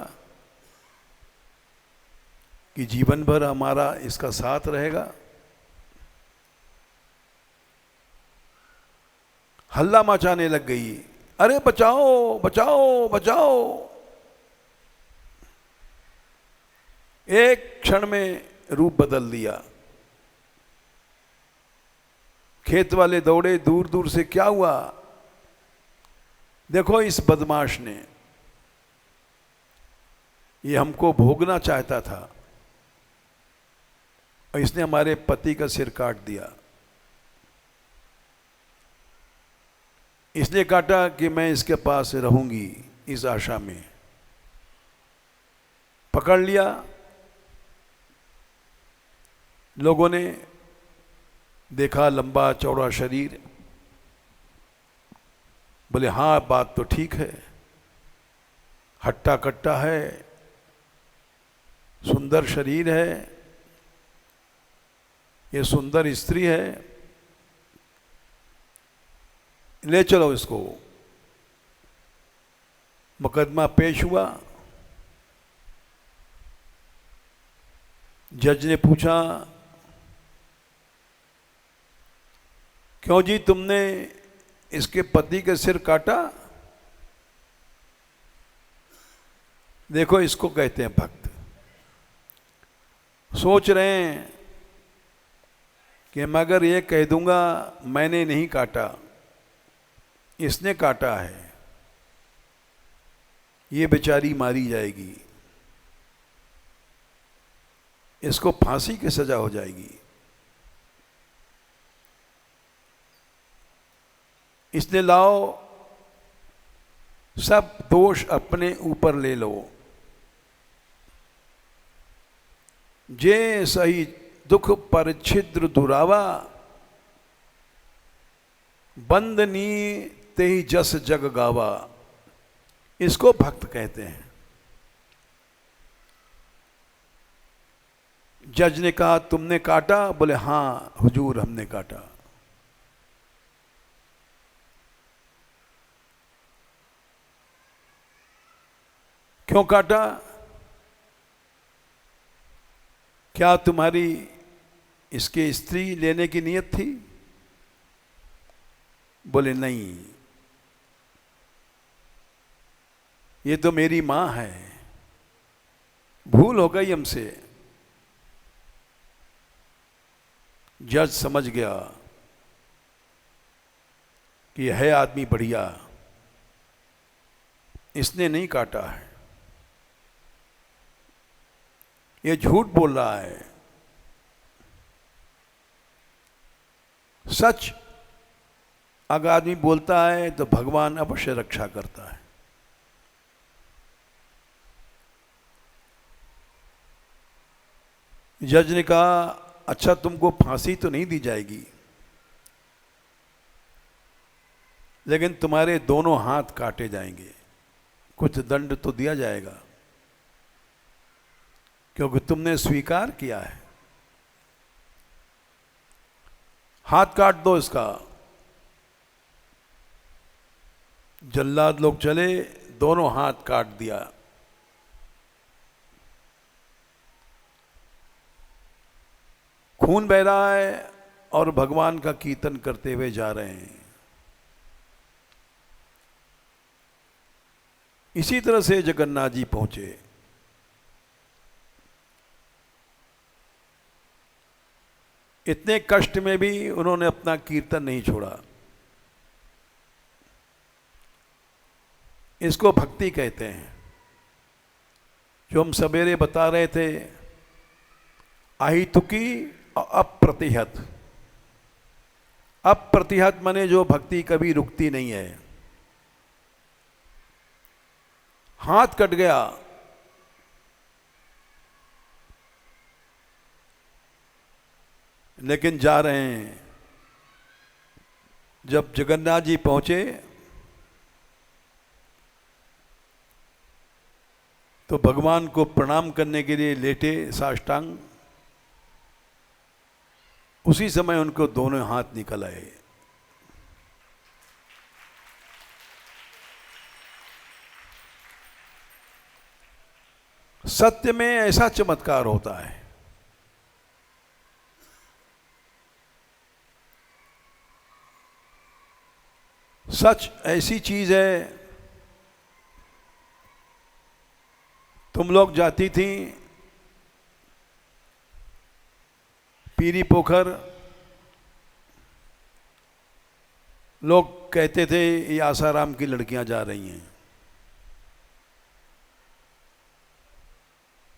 कि जीवन भर हमारा इसका साथ रहेगा। हल्ला मचाने लग गई, अरे बचाओ बचाओ बचाओ। एक क्षण में रूप बदल दिया। खेत वाले दौड़े दूर दूर से, क्या हुआ? देखो इस बदमाश ने, ये हमको भोगना चाहता था और इसने हमारे पति का सिर काट दिया। इसने काटा कि मैं इसके पास रहूंगी इस आशा में। पकड़ लिया। लोगों ने देखा लंबा चौड़ा शरीर, बोले हाँ बात तो ठीक है, हट्टा कट्टा है, सुंदर शरीर है, ये सुंदर स्त्री है, ले चलो इसको। मुकदमा पेश हुआ। जज ने पूछा, क्यों जी तुमने इसके पति के सिर काटा? देखो इसको कहते हैं भक्त। सोच रहे हैं कि मैं अगर ये कह दूंगा मैंने नहीं काटा, इसने काटा है, ये बेचारी मारी जाएगी, इसको फांसी की सजा हो जाएगी। इसने लाओ सब दोष अपने ऊपर ले लो। जे सही दुख पर छिद्र दुरावा, बंदनी ते ही जस जग गावा। इसको भक्त कहते हैं। जज ने कहा तुमने काटा? बोले हाँ हुजूर हमने काटा। क्यों काटा? क्या तुम्हारी इसके स्त्री लेने की नीयत थी? बोले नहीं, ये तो मेरी मां है, भूल हो गई हमसे। जज समझ गया कि है आदमी बढ़िया, इसने नहीं काटा है, ये झूठ बोल रहा है। सच अगर आदमी बोलता है तो भगवान अवश्य रक्षा करता है। जज ने कहा, अच्छा तुमको फांसी तो नहीं दी जाएगी, लेकिन तुम्हारे दोनों हाथ काटे जाएंगे, कुछ दंड तो दिया जाएगा, क्योंकि तुमने स्वीकार किया है। हाथ काट दो इसका। जल्लाद लोग चले, दोनों हाथ काट दिया। खून बह रहा है और भगवान का कीर्तन करते हुए जा रहे हैं। इसी तरह से जगन्नाथ जी पहुंचे। इतने कष्ट में भी उन्होंने अपना कीर्तन नहीं छोड़ा। इसको भक्ति कहते हैं। जो हम सवेरे बता रहे थे, आहितुकी और अप्रतिहत। अप्रतिहत माने जो भक्ति कभी रुकती नहीं है। हाथ कट गया, लेकिन जा रहे हैं। जब जगन्नाथ जी पहुंचे तो भगवान को प्रणाम करने के लिए लेटे साष्टांग। उसी समय उनको दोनों हाथ निकल आए। सत्य में ऐसा चमत्कार होता है। सच ऐसी चीज है। तुम लोग जाती थी पीरी पोखर, लोग कहते थे ये आसाराम की लड़कियां जा रही हैं,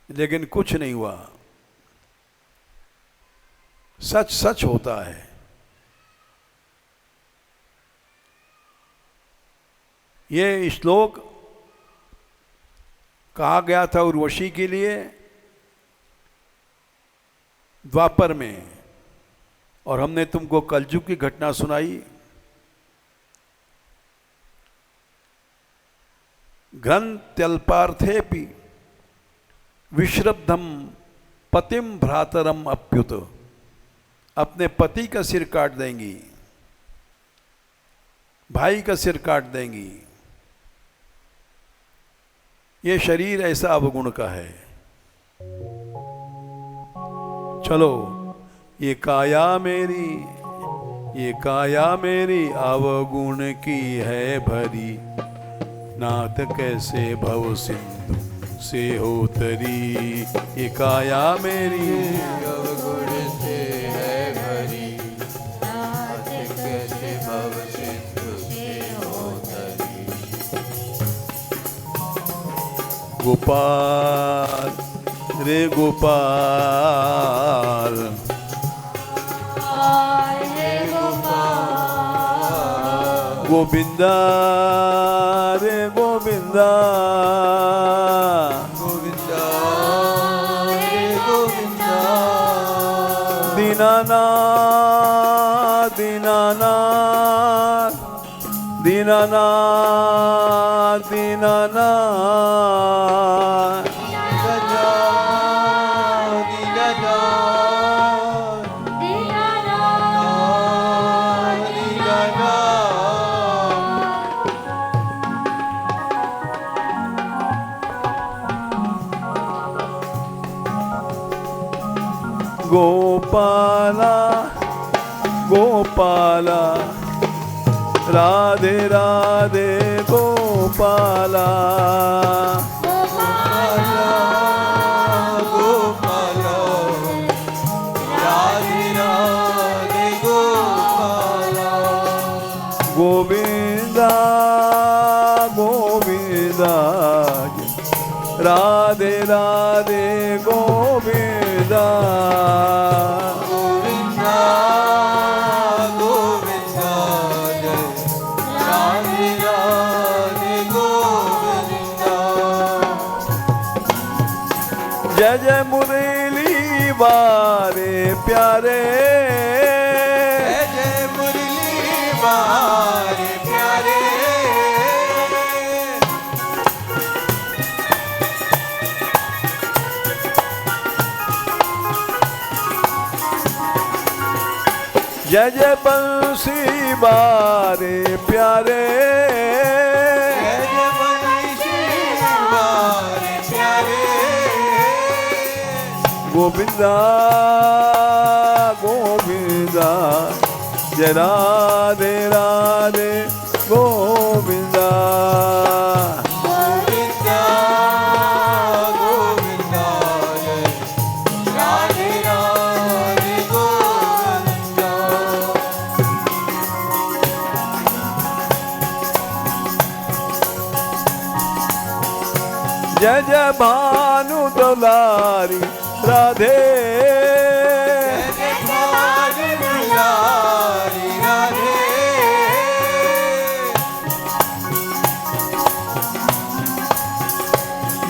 लेकिन कुछ नहीं हुआ। सच सच होता है। ये श्लोक कहा गया था उर्वशी के लिए द्वापर में, और हमने तुमको कलयुग की घटना सुनाई। घ्रंत्यल्पार्थेपि विश्रब्धम पतिम भ्रातरम अप्युत। अपने पति का सिर काट देंगी, भाई का सिर काट देंगी। ये शरीर ऐसा अवगुण का है। चलो, ये काया मेरी अवगुण की है भरी, नाथ कैसे भव सिंधु से हो तरी। ये काया मेरी अवगुण से है भरी, नाथ कैसे भव सिंधु से हो तरी। गोपाल रे गोपाल, गोविंदा रे गोविंदा, गोविंदा रे गोविंदा, दीनानाथ दीनानाथ दीनानाथ दीनानाथ। गोपाला गोपाला राधे राधे गोपाला गोपाला गोपाला राधे राधे गोपाला गोविंदा गोविंदा राधे राधे गोविंदा गोविंदा गोविंदा राधे राधे गोविंदा जय जय मुरली वारे प्यारे जय जय मुरली वारे प्यारे जय जय बंसी बारे प्यारे जय जय बंसी वारे प्यारे गोविंदा गोविंदा जय राधे राधे गोविंदा गोविंदा गोविंदा राधे राधे गोविंदा जय जय भानु दुलारी राधे जय राधे दुलारी राधे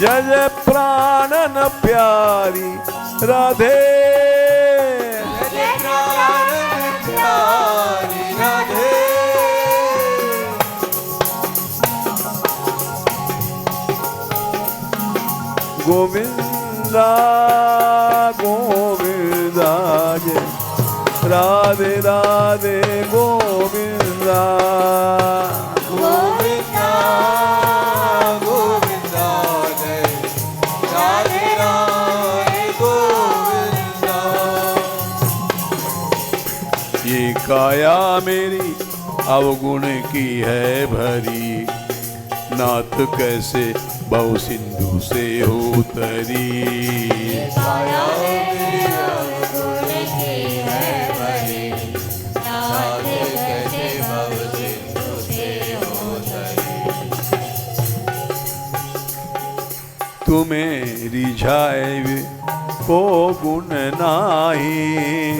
जय जय प्राणन प्यारी राधे जय प्राण प्यारी राधे गोविंदा गोविंदा जय राधे राधे गोविंदा गोविंदा गोविंदा जय राधे राधे गोविंदा ये काया मेरी अवगुण की है भरी नाथ कैसे बहु सिंधु से हो तरी काया मेरी अवगुण की है भरी नाथ कैसे भव सिंधु से हो तरी तुम्हें रिझाए को गुण नाही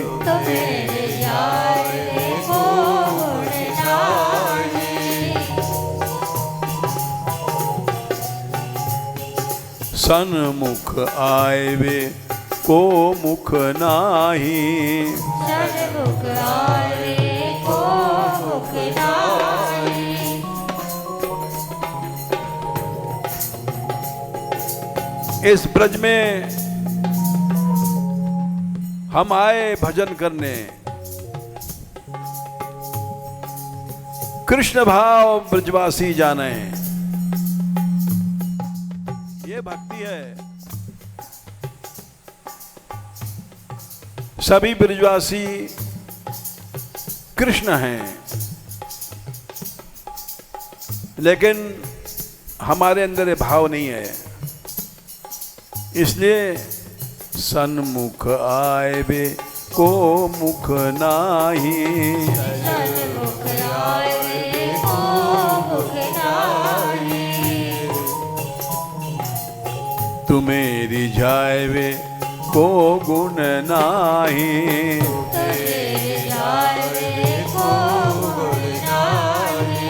तुम्हें जाए को गुण नाही सन्मुख आए को मुख नाही सन्मुख आए को मुख नाही इस ब्रज में हम आए भजन करने कृष्ण भाव ब्रजवासी जाने ये भक्ति है सभी ब्रजवासी कृष्ण हैं लेकिन हमारे अंदर ये भाव नहीं है इसलिए सन्मुख आए बे को मुख नाही सन्मुख आए को मुख नाही तुम्हें रिझाए को गुण नाही तेरे जाए को गुण नाही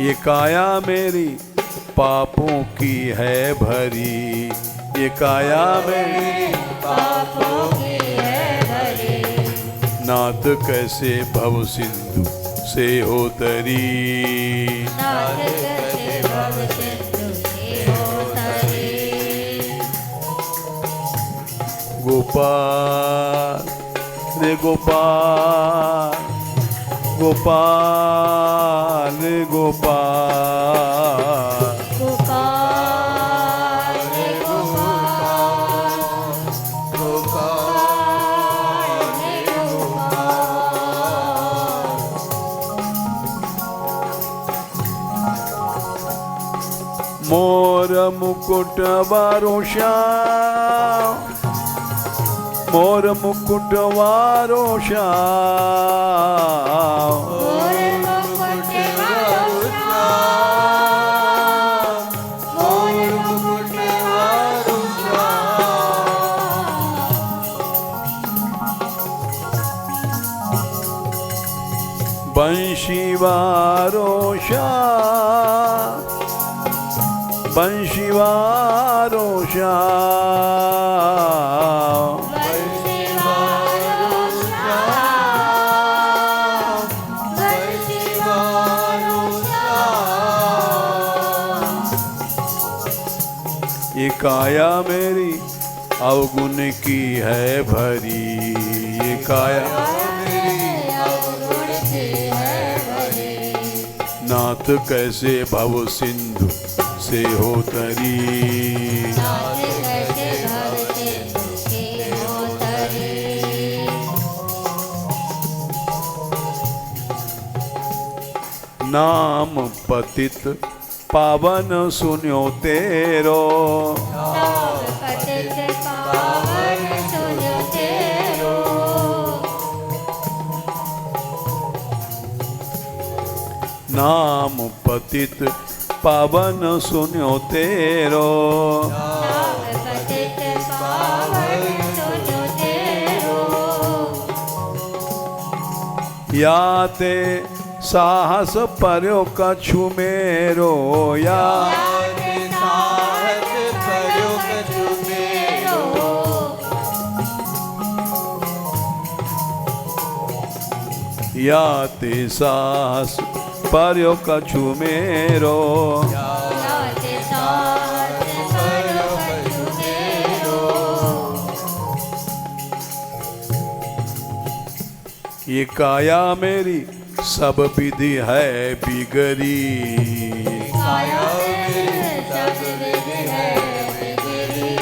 ये काया मेरी पापों की है भरी ये काया मेरी पापों की है भरी नाथ कैसे भव सिंधु से हो तरी नाथ कैसे भव सिंधु से हो तरी गोपाल रे गोपाल गोपाल गोपाल गोपाल गोपाल मोर मुकुट वारो श्याम, मोर मुकुट वारो श्याम, मोर मुकुट वारो श्याम, मोर मुकुट वारो श्याम। बंशी वारो श्याम, बंशी वारो श्याम, बंशी वारो श्याम, बंशी वारो श्याम। ये काया मेरी अवगुण की है भरी, ये काया नाथ कैसे भव सिंधु से हो तरी, नाथ कैसे भव सिंधु से हो तरी। नाम पतित पावन सुन्यो तेरो, नाम पतित पावन सुन्यो तेरो। नाम पतित पावन सुन्यो तेरो, नाम पतित पावन सुन्यो तेरो। याते साहस पर्यो कछु मेरो, याते साहस पर्यो कछु मेरो। याते साहस पर्यो कछु मेरो, याते साहस पर्यो कछु मेरो। ये काया मेरी सब विधि है बिगड़ी, काया मेरी सब विधि है बिगड़ी।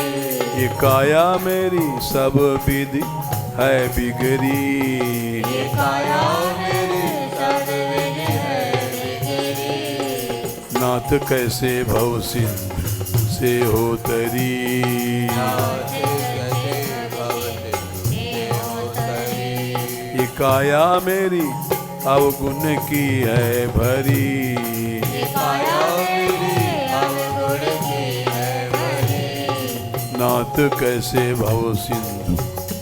ये काया मेरी सब विधि है बिगड़ी, ये काया मेरी सब विधि है बिगड़ी। नाथ कैसे भव सिंधु से हो तरी, नाथ कैसे भव सिंधु से हो तरी। ये काया मेरी अवगुण की है भरी, ये काया मेरी अवगुण की है भरी। नाथ कैसे भव सिंधु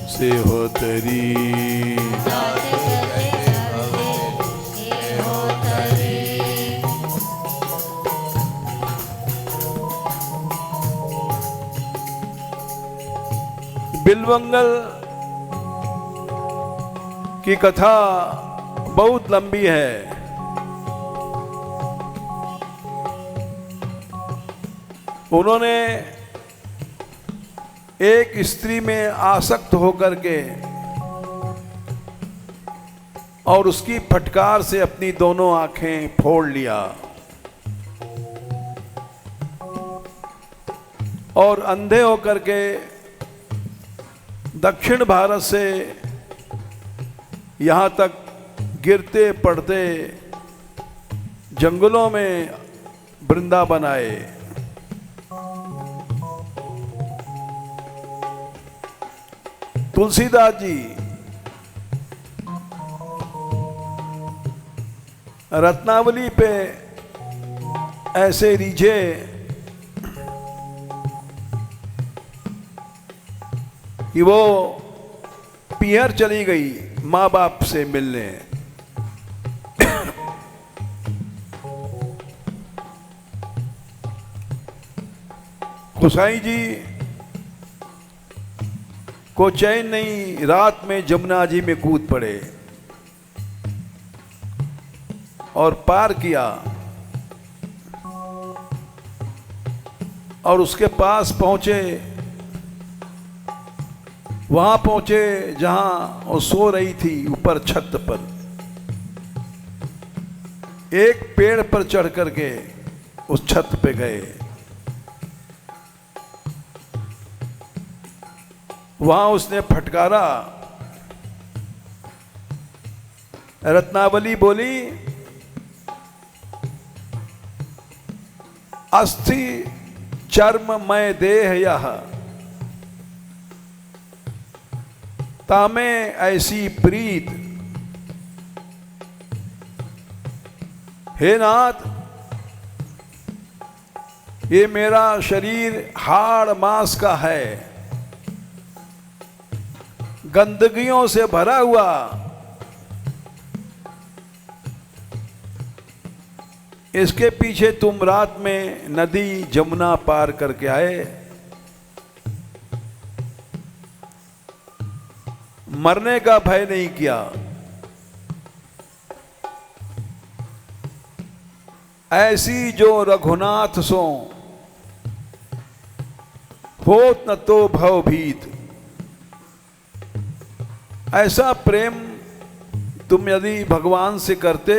से हो तरी, नाथ कैसे भव सिंधु से हो तरी। बिल्वंगल की कथा बहुत लंबी है। उन्होंने एक स्त्री में आसक्त होकर के और उसकी फटकार से अपनी दोनों आंखें फोड़ लिया और अंधे होकर के दक्षिण भारत से यहाँ तक गिरते पड़ते जंगलों में वृंदावन आए। तुलसीदास जी रत्नावली पे ऐसे रीझे कि वो पियर चली गई माँ बाप से मिलने। गोसाई जी को चैन नहीं, रात में जमुना जी में कूद पड़े और पार किया और उसके पास पहुंचे। वहां पहुंचे जहां वो सो रही थी, ऊपर छत पर। एक पेड़ पर चढ़ करके उस छत पे गए। वहां उसने फटकारा। रत्नावली बोली, अस्थि चर्ममय देह यह, तामे ऐसी प्रीत। हे नाथ, ये मेरा शरीर हाड़ मांस का है, गंदगियों से भरा हुआ, इसके पीछे तुम रात में नदी जमुना पार करके आए, मरने का भय नहीं किया। ऐसी जो रघुनाथ सो होत न तो भवभीत। ऐसा प्रेम तुम यदि भगवान से करते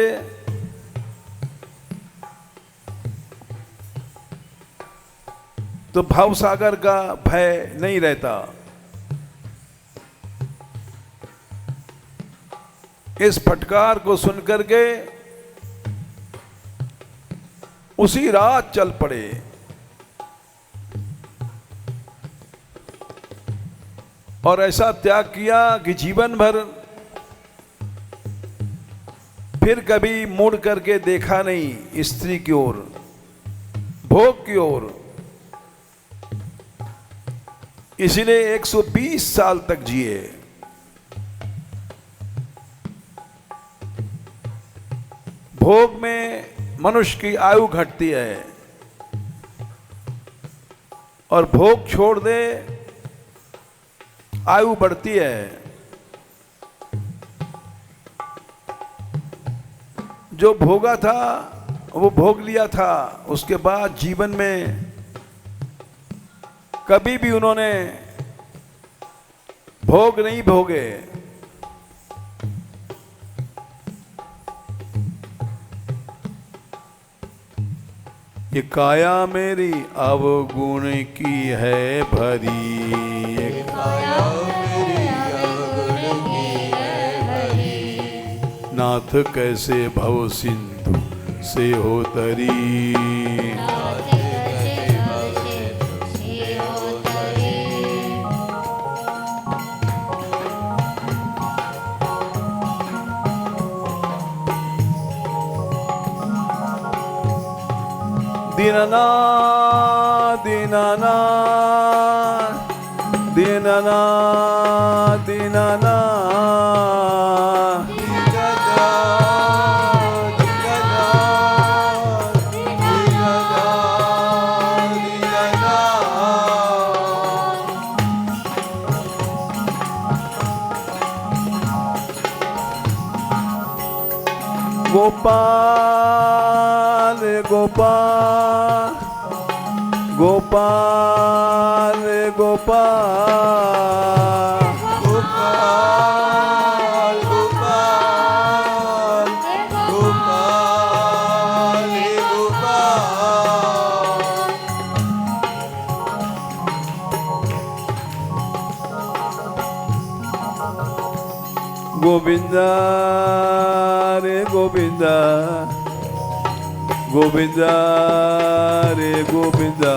तो भवसागर का भय नहीं रहता। इस फटकार को सुनकर के उसी रात चल पड़े। और ऐसा त्याग किया कि जीवन भर फिर कभी मुड़ करके देखा नहीं स्त्री की ओर, भोग की ओर। इसलिए 120 साल तक जिए। भोग में मनुष्य की आयु घटती है और भोग छोड़ दे आयु बढ़ती है। जो भोगा था वो भोग लिया था, उसके बाद जीवन में कभी भी उन्होंने भोग नहीं भोगे। ये काया मेरी अवगुण की है भरी, ये काया मेरी अवगुण की है भरी। नाथ कैसे भव सिंधु से हो तरी। नाथ कैसे भव सिंधु से हो तरी। दीननाथ दीननाथ दीननाथ दीननाथ गोपाल गोपाल गोपाल गोपाल गोपाल गोपाल गोपाल गोपाल। गोविंदा रे गोविंदा गोविंदा रे गोविंदा।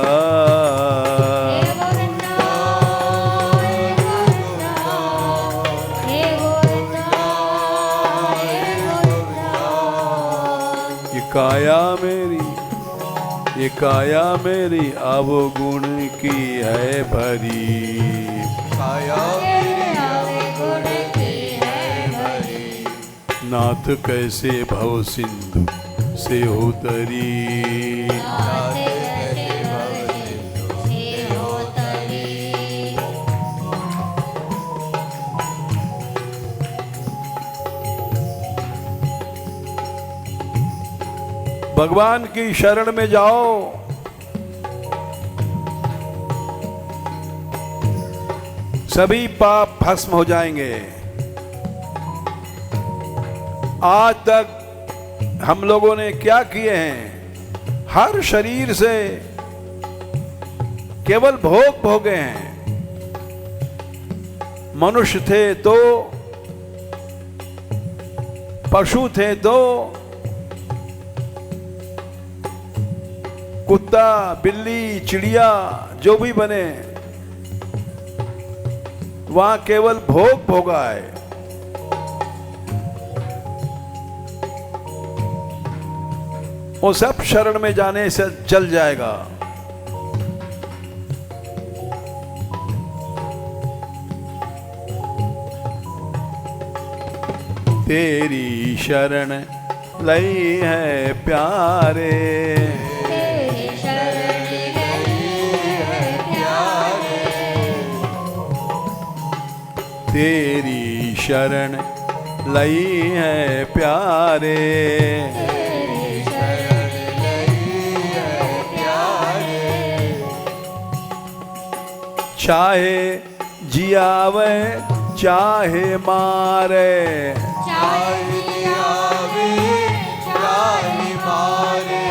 ये काया मेरी अवगुण की है भरी। काया मेरी अवगुण की है भरी। नाथ कैसे भव सिंधु से हो तरी। नाथ कैसे भव सिंधु से हो तरी। भगवान की शरण में जाओ, सभी पाप भस्म हो जाएंगे। आज तक हम लोगों ने क्या किए हैं? हर शरीर से केवल भोग भोगे हैं। मनुष्य थे तो, पशु थे तो, कुत्ता, बिल्ली, चिड़िया जो भी बने, वहां केवल भोग भोगा है। वो सब शरण में जाने से जल जाएगा। तेरी शरण लई है प्यारे, तेरी शरण लई है प्यारे, तेरी शरण लई है प्यारे, तेरी शरण लई है प्यारे, चाहे जियावे चाहे मारे, चाहे जियावे चाहे मारे,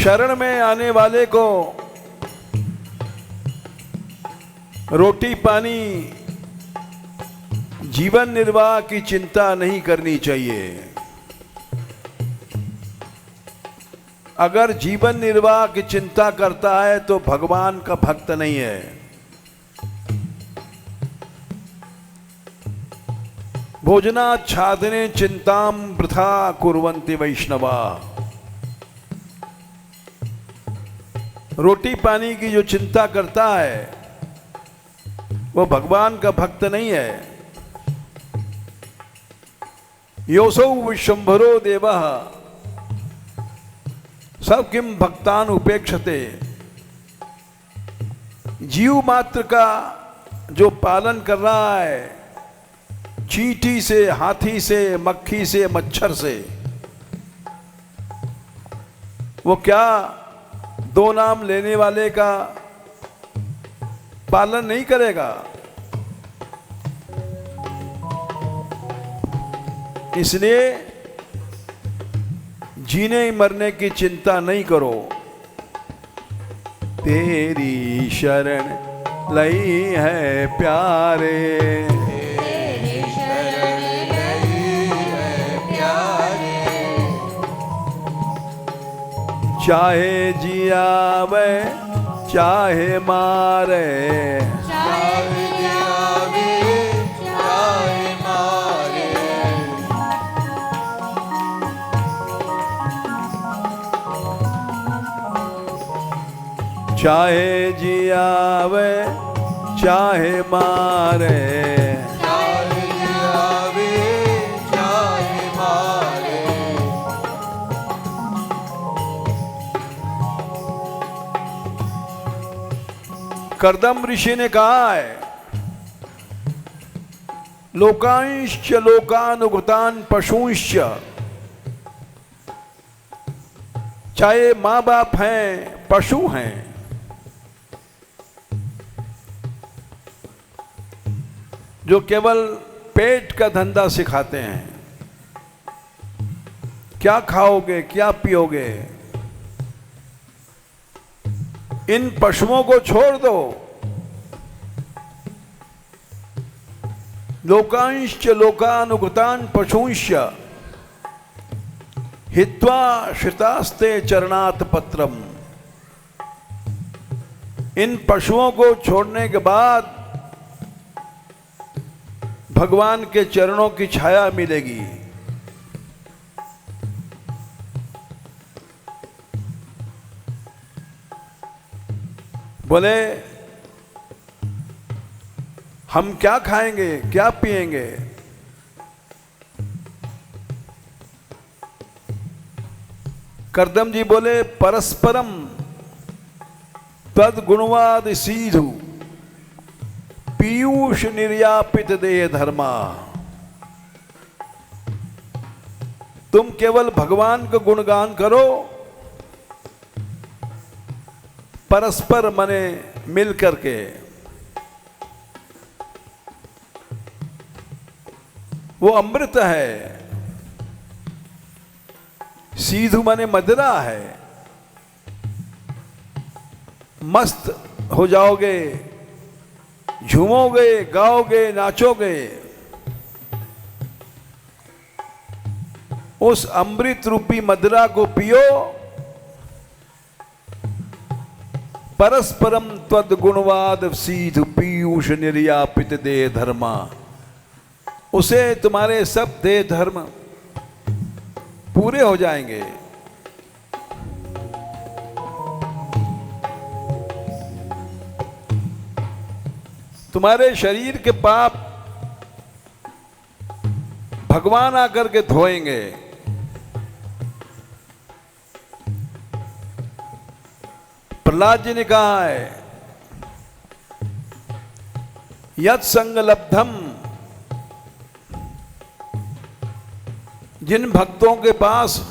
शरण में आने वाले को रोटी पानी जीवन निर्वाह की चिंता नहीं करनी चाहिए। अगर जीवन निर्वाह की चिंता करता है तो भगवान का भक्त नहीं है। भोजनाच्छादने चिंताम वृथा कुर्वन्ति वैष्णवा। रोटी पानी की जो चिंता करता है वो भगवान का भक्त नहीं है। योसौ विश्वम्भरो देवः सब किम भक्तान उपेक्षते। जीव मात्र का जो पालन कर रहा है, चींटी से, हाथी से, मक्खी से, मच्छर से, वो क्या दो नाम लेने वाले का पालन नहीं करेगा? इसलिए जीने मरने की चिंता नहीं करो। तेरी शरण लई है प्यारे, तेरी शरण लई है प्यारे, चाहे जियावे चाहे मारे, चाहे जियावे चाहे मारे, चाहे जियावे चाहे मारे, चाहे जियावे चाहे मारे, कर्दम ऋषि ने कहा है, लोकांश्च लोकानुगतान पशुंश्च, चाहे माँ बाप हैं पशु हैं, जो केवल पेट का धंधा सिखाते हैं। क्या खाओगे, क्या पियोगे, इन पशुओं को छोड़ दो। लोकांश्च लोकानुगतान पशुंश्च हित्वा श्रितास्ते चरणात् पत्रम। इन पशुओं को छोड़ने के बाद भगवान के चरणों की छाया मिलेगी। बोले हम क्या खाएंगे, क्या पिएंगे? कर्दम जी बोले, परस्परम तद गुणवाद सीधु पीयूष निर्यापित देह धर्मा। तुम केवल भगवान का गुणगान करो, परस्पर मने मिल करके। वो अमृत है, सीधु मने मदिरा है। मस्त हो जाओगे, झूमोगे, गाओगे, नाचोगे। उस अमृत रूपी मदिरा को पियो, परस्परम त्वद गुणवाद सीध पीयूष निर्यापित देह धर्मा। उसे तुम्हारे सब देह धर्म पूरे हो जाएंगे। तुम्हारे शरीर के पाप भगवान आकर के धोएंगे। प्रहलाद जी ने कहा है, यत् संग लब्धम, जिन भक्तों के पास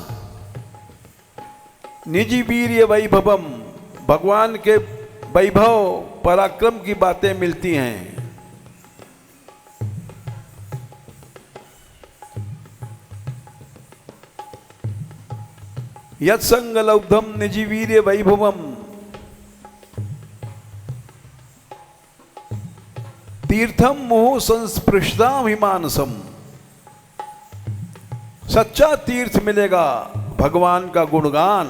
निजी वीर्य वैभवम, भगवान के वैभव पराक्रम की बातें मिलती हैं, यत् संग लब्धम निजी वीर्य वैभवम, तीर्थम मोह संस्पृष्टाम हिमानसम। सच्चा तीर्थ मिलेगा, भगवान का गुणगान,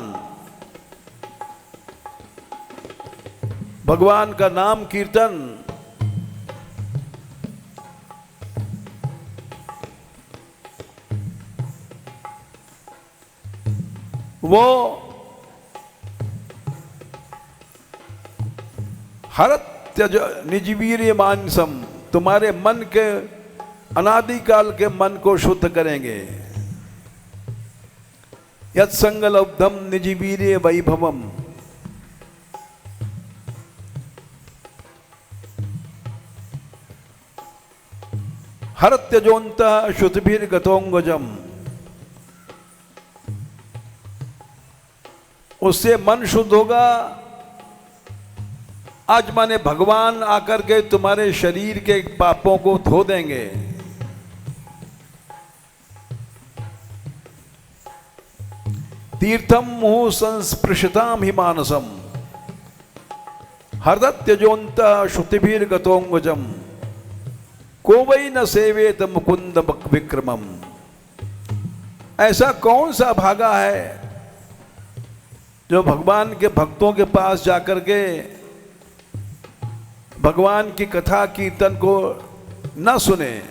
भगवान का नाम कीर्तन। वो हरत त्यज निजवीर्य मानसम, तुम्हारे मन के अनादिकाल के मन को शुद्ध करेंगे। यत् संग लब्धम निजवीर्य वैभवम, हर त्यजोन्त श्रुतिभिर गतोंगजम, उससे मन शुद्ध होगा। आज माने भगवान आकर के तुम्हारे शरीर के पापों को धो देंगे। तीर्थम मुहु संस्पृशताम हिमानसम, हरदत त्यजोन्त श्रुतिभिर गतोंगजम, को वही न सेवेत मुकुंद विक्रमम। ऐसा कौन सा भागा है जो भगवान के भक्तों के पास जाकर के भगवान की कथा कीर्तन को न सुने।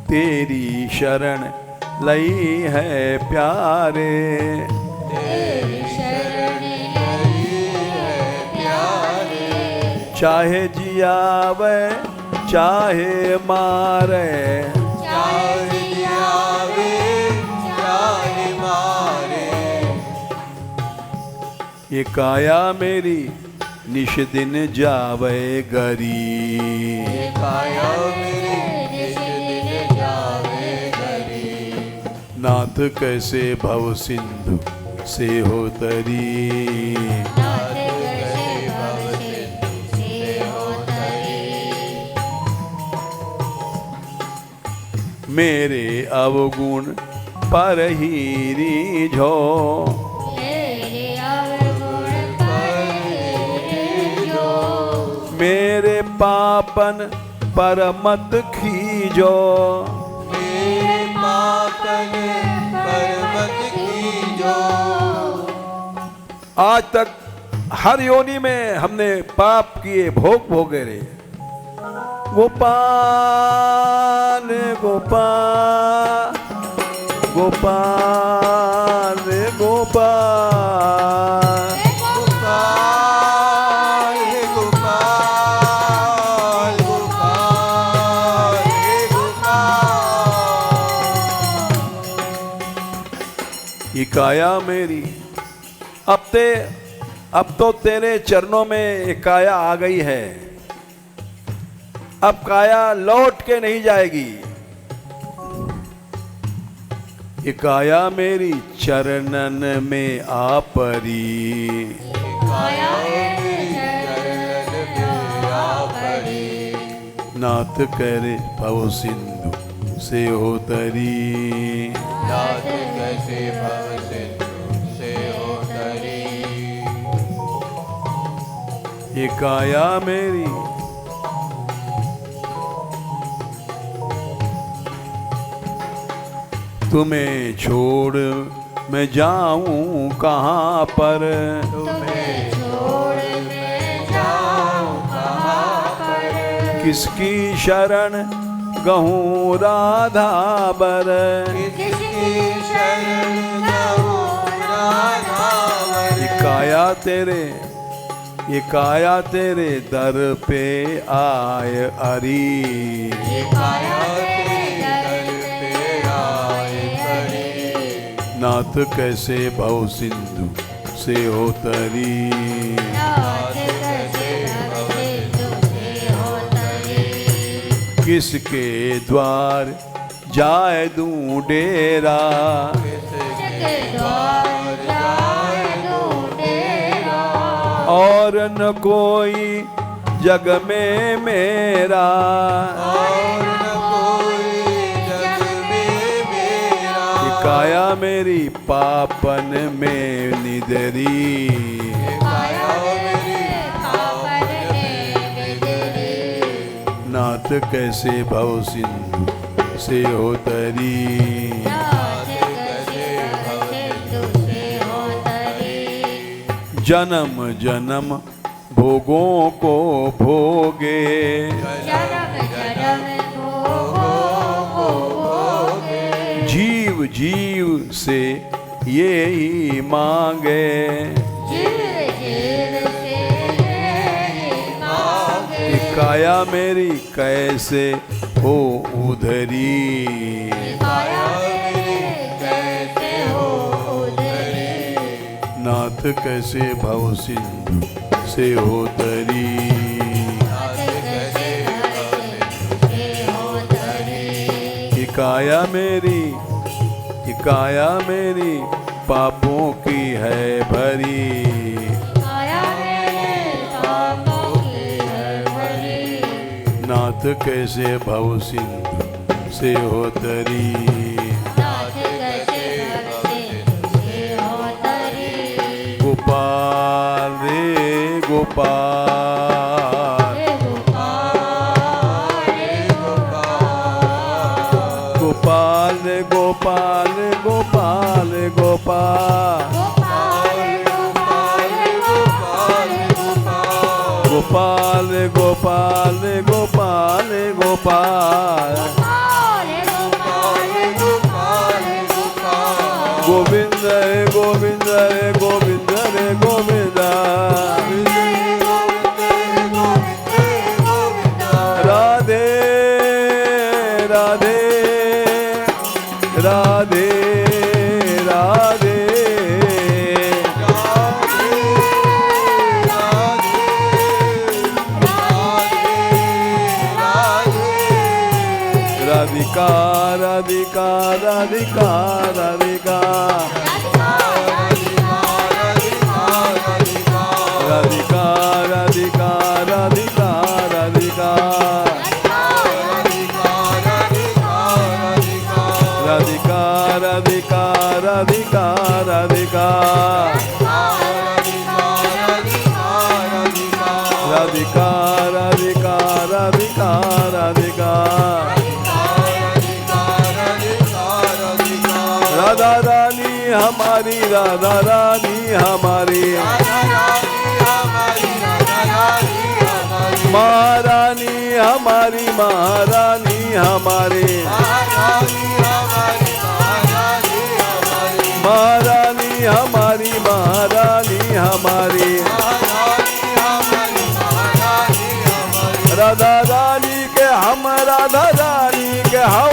तेरी शरण लई है प्यारे, तेरी शरण लई है प्यारे, चाहे जियावे चाहे मारे, चाहे जियावे चाहे मारे। ये काया मेरी निश दिन जावे गरी, ये काया मेरी निज दिन जावे गरी। नाथ कैसे भव सिंधु से हो तरी, नाथ कैसे भव सिंधु से हो तरी। मेरे अवगुण पर ही रीझो, मेरे अवगुण पर जो, मेरे पापन पर मत खीजो। मेरे पापन पर मत कीजो। आज तक हर योनि में हमने पाप किए, भोग भोगे रे। गोपाल गोपाल गोपाल गोपाल, गोपाल हे गोपाल, गोपाल हे गोपाल। ये काया मेरी अब तो तेरे चरणों में ये काया आ गई है। अब काया लौट के नहीं जाएगी। ये काया मेरी चरणन में आ परी, काया मेरी चरण में आ पड़ी। नाथ करे भव सिंधु से हो तरी, नाथ कैसे भव सिंधु से हो तरी। ये काया मेरी तुम्हें छोड़ मैं जाऊं कहाँ पर, तुम्हें छोड़ मैं जाऊं कहाँ पर, किसकी शरण गहूँ राधा बर, किसकी शरण गहूँ राधा बर। ये काया तेरे दर पे आए अरी, ये काया तेरे दर पे आए खड़ी, नाथ कैसे भव सिंधु से हो तरी, नाथ कैसे भव सिंधु से हो तरी। किसके द्वार जाए दूं डेरा, किसके द्वार जाए दूं डेरा, और न कोई जग में मेरा, और न कोई जग में मेरा। ये काया मेरी पापन में निदरी, काया मेरी पावन में निदरी, नाथ कैसे भव सिंधु से हो तरी, नाथ कैसे भव सिंधु से हो तरी। जन्म जन्म भोगों को भोगे, जन्म जन्म भोगों को भोगे, जीव जीव से ये ही मांगे, जीव जीव से यही मांगे। ये काया मेरी कैसे हो उधरी, काया मेरी कैसे हो उधरी, नाथ कैसे भव सिंधु से हो तरी, नाथ कैसे भव सिंधु से हो तरी। ये काया मेरी पापों की है भरी, काया मेरे पापों की है भरी, नाथ कैसे भव सिंधु से हो तरी, नाथ कैसे भव सिंधु से हो तरी। गोपाल रे गोपाल, हे गोपाल हे गोपाल, गोपाल रे गोपाल गोपाल गोपाल, गोपाल गोपाल गोपाल गोपाल गोपाल गोपाल, गोविंद रे गोविंद रे गोविंद रे गोविंद, राधे राधे राधे राधे, राधिका राधिका राधिका राधिका, राधिका राधिका राधिका राधिका, राधिका राधिका राधिका राधिका, राधिका राधिका राधिका राधिका, राधा रानी हमारी, राधा रानी हमारी, महारानी हमारी, महारानी हमारी, महारानी हमारी, महारानी हमारी, राधा रानी के हम, राधा रानी के हम,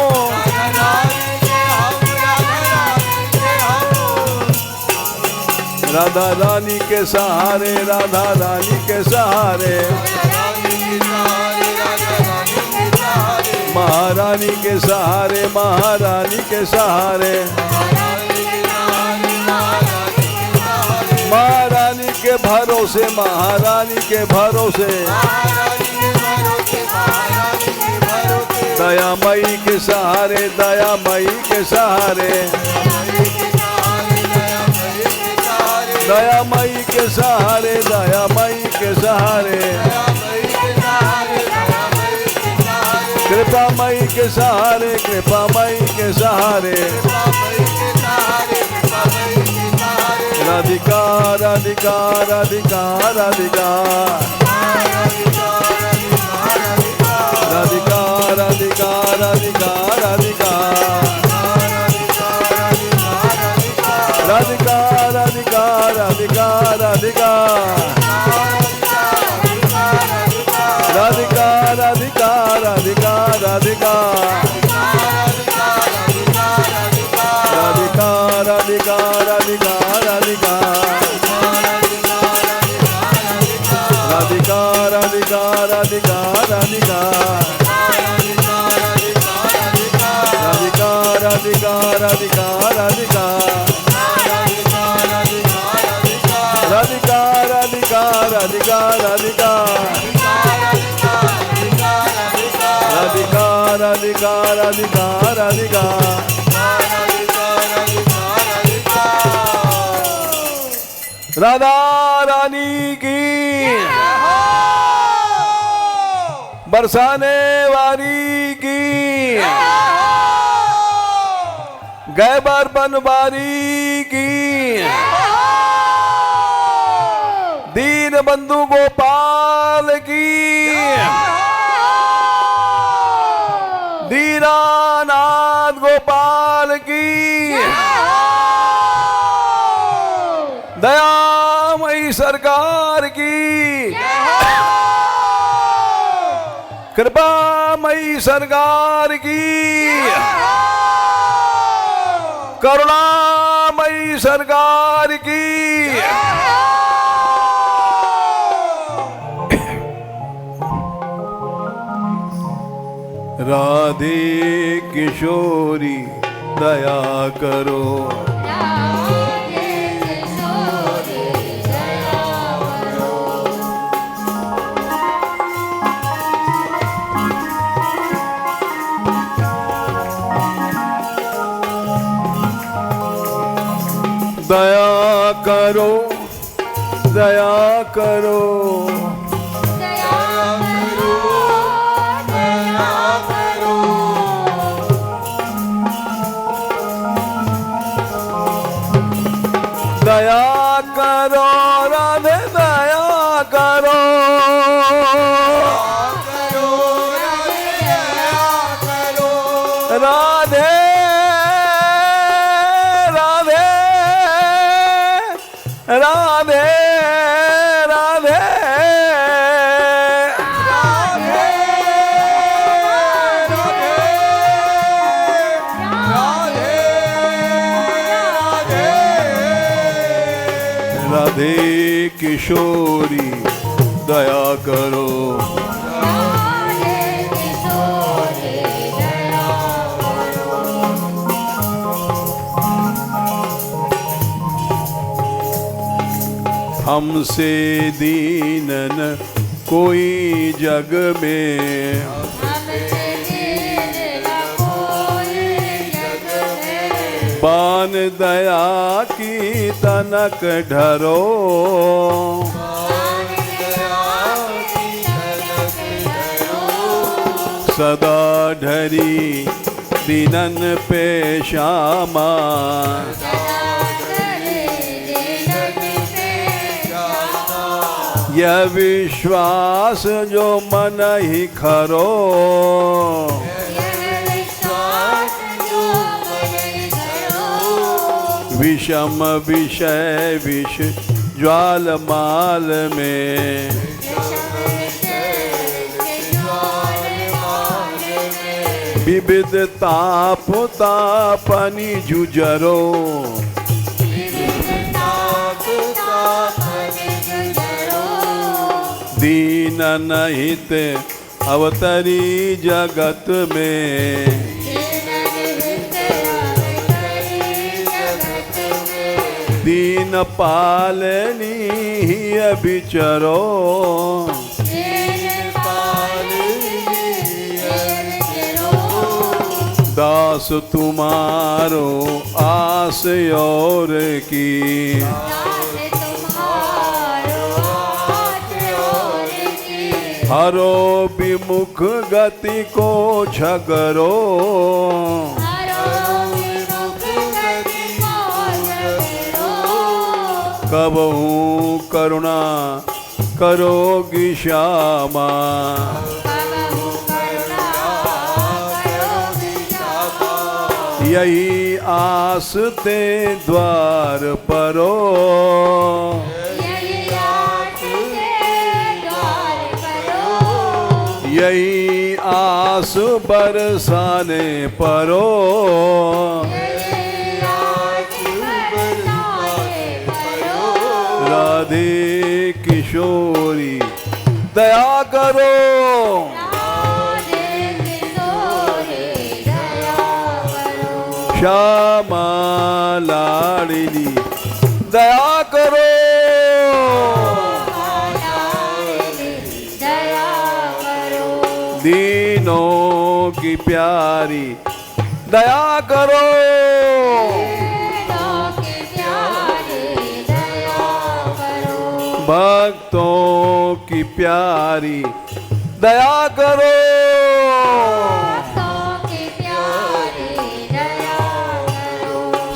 राधा रानी के सहारे, राधा रानी के सहारे, महारानी के सहारे, महारानी के सहारे, महारानी के भरोसे, महारानी के भरोसे, दयामयी के सहारे, दयामयी के सहारे, दयामयी के सहारे, दयामयी के सहारे, कृपामयी के सहारे, कृपामयी के सहारे, राधिका राधिका राधिका राधिका, राधिका राधिका राधिका राधिका, राधिका राधिका राधिका राधिका, राधिका राधिका राधिका राधिका, राधिका राधिका राधिका राधिका, राधिका राधिका राधिका राधिका, राधिका राधिका राधिका राधिका, राधिका राधिका राधिका राधिका, राधिका राधिका राधिका राधिका, राधा रानी की, बरसाने वाली की, गैबर बनवारी की, दीन बंधु गोपाल की, दीनानाथ गोपाल की, दयामयी सरकार की, कृपामयी सरकार की, करुणामयी सरकार की, राधे किशोरी दया करो, दया करो, दया करो, दया करो राधे, दया करो, राधे राधे राधे राधे, राधे किशोरी दया करो, हमसे दीनन कोई जग में, पान दया की तनक ढरो, सदा ढरी दीनन पे श्यामा, यह विश्वास जो मन ही खरो, विषम विषय विष ज्वाल माल में, विविध ताप तापनी जुजरो, दीन नहित अवतरी जगत में, दीन पालनी ही बिचरो, दास तुम्हारो आस और की, हरो विमुख गति को झगरो, कबहू करुणा करोगी श्यामा। यही आस ते द्वार परो, यही आस बरसाने परो। राधे किशोरी दया करो, श्यामा लाडली दया करो, दीनों की प्यारी दया करो, भक्तों की प्यारी दया करो,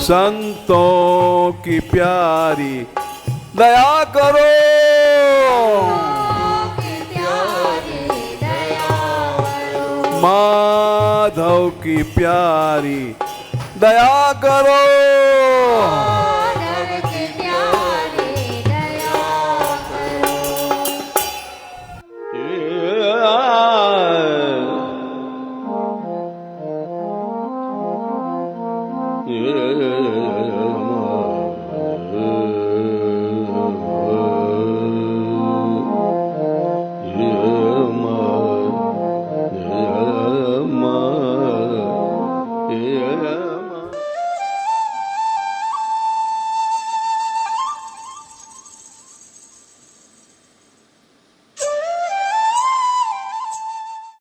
संतों की प्यारी दया करो, माधव की प्यारी दया करो।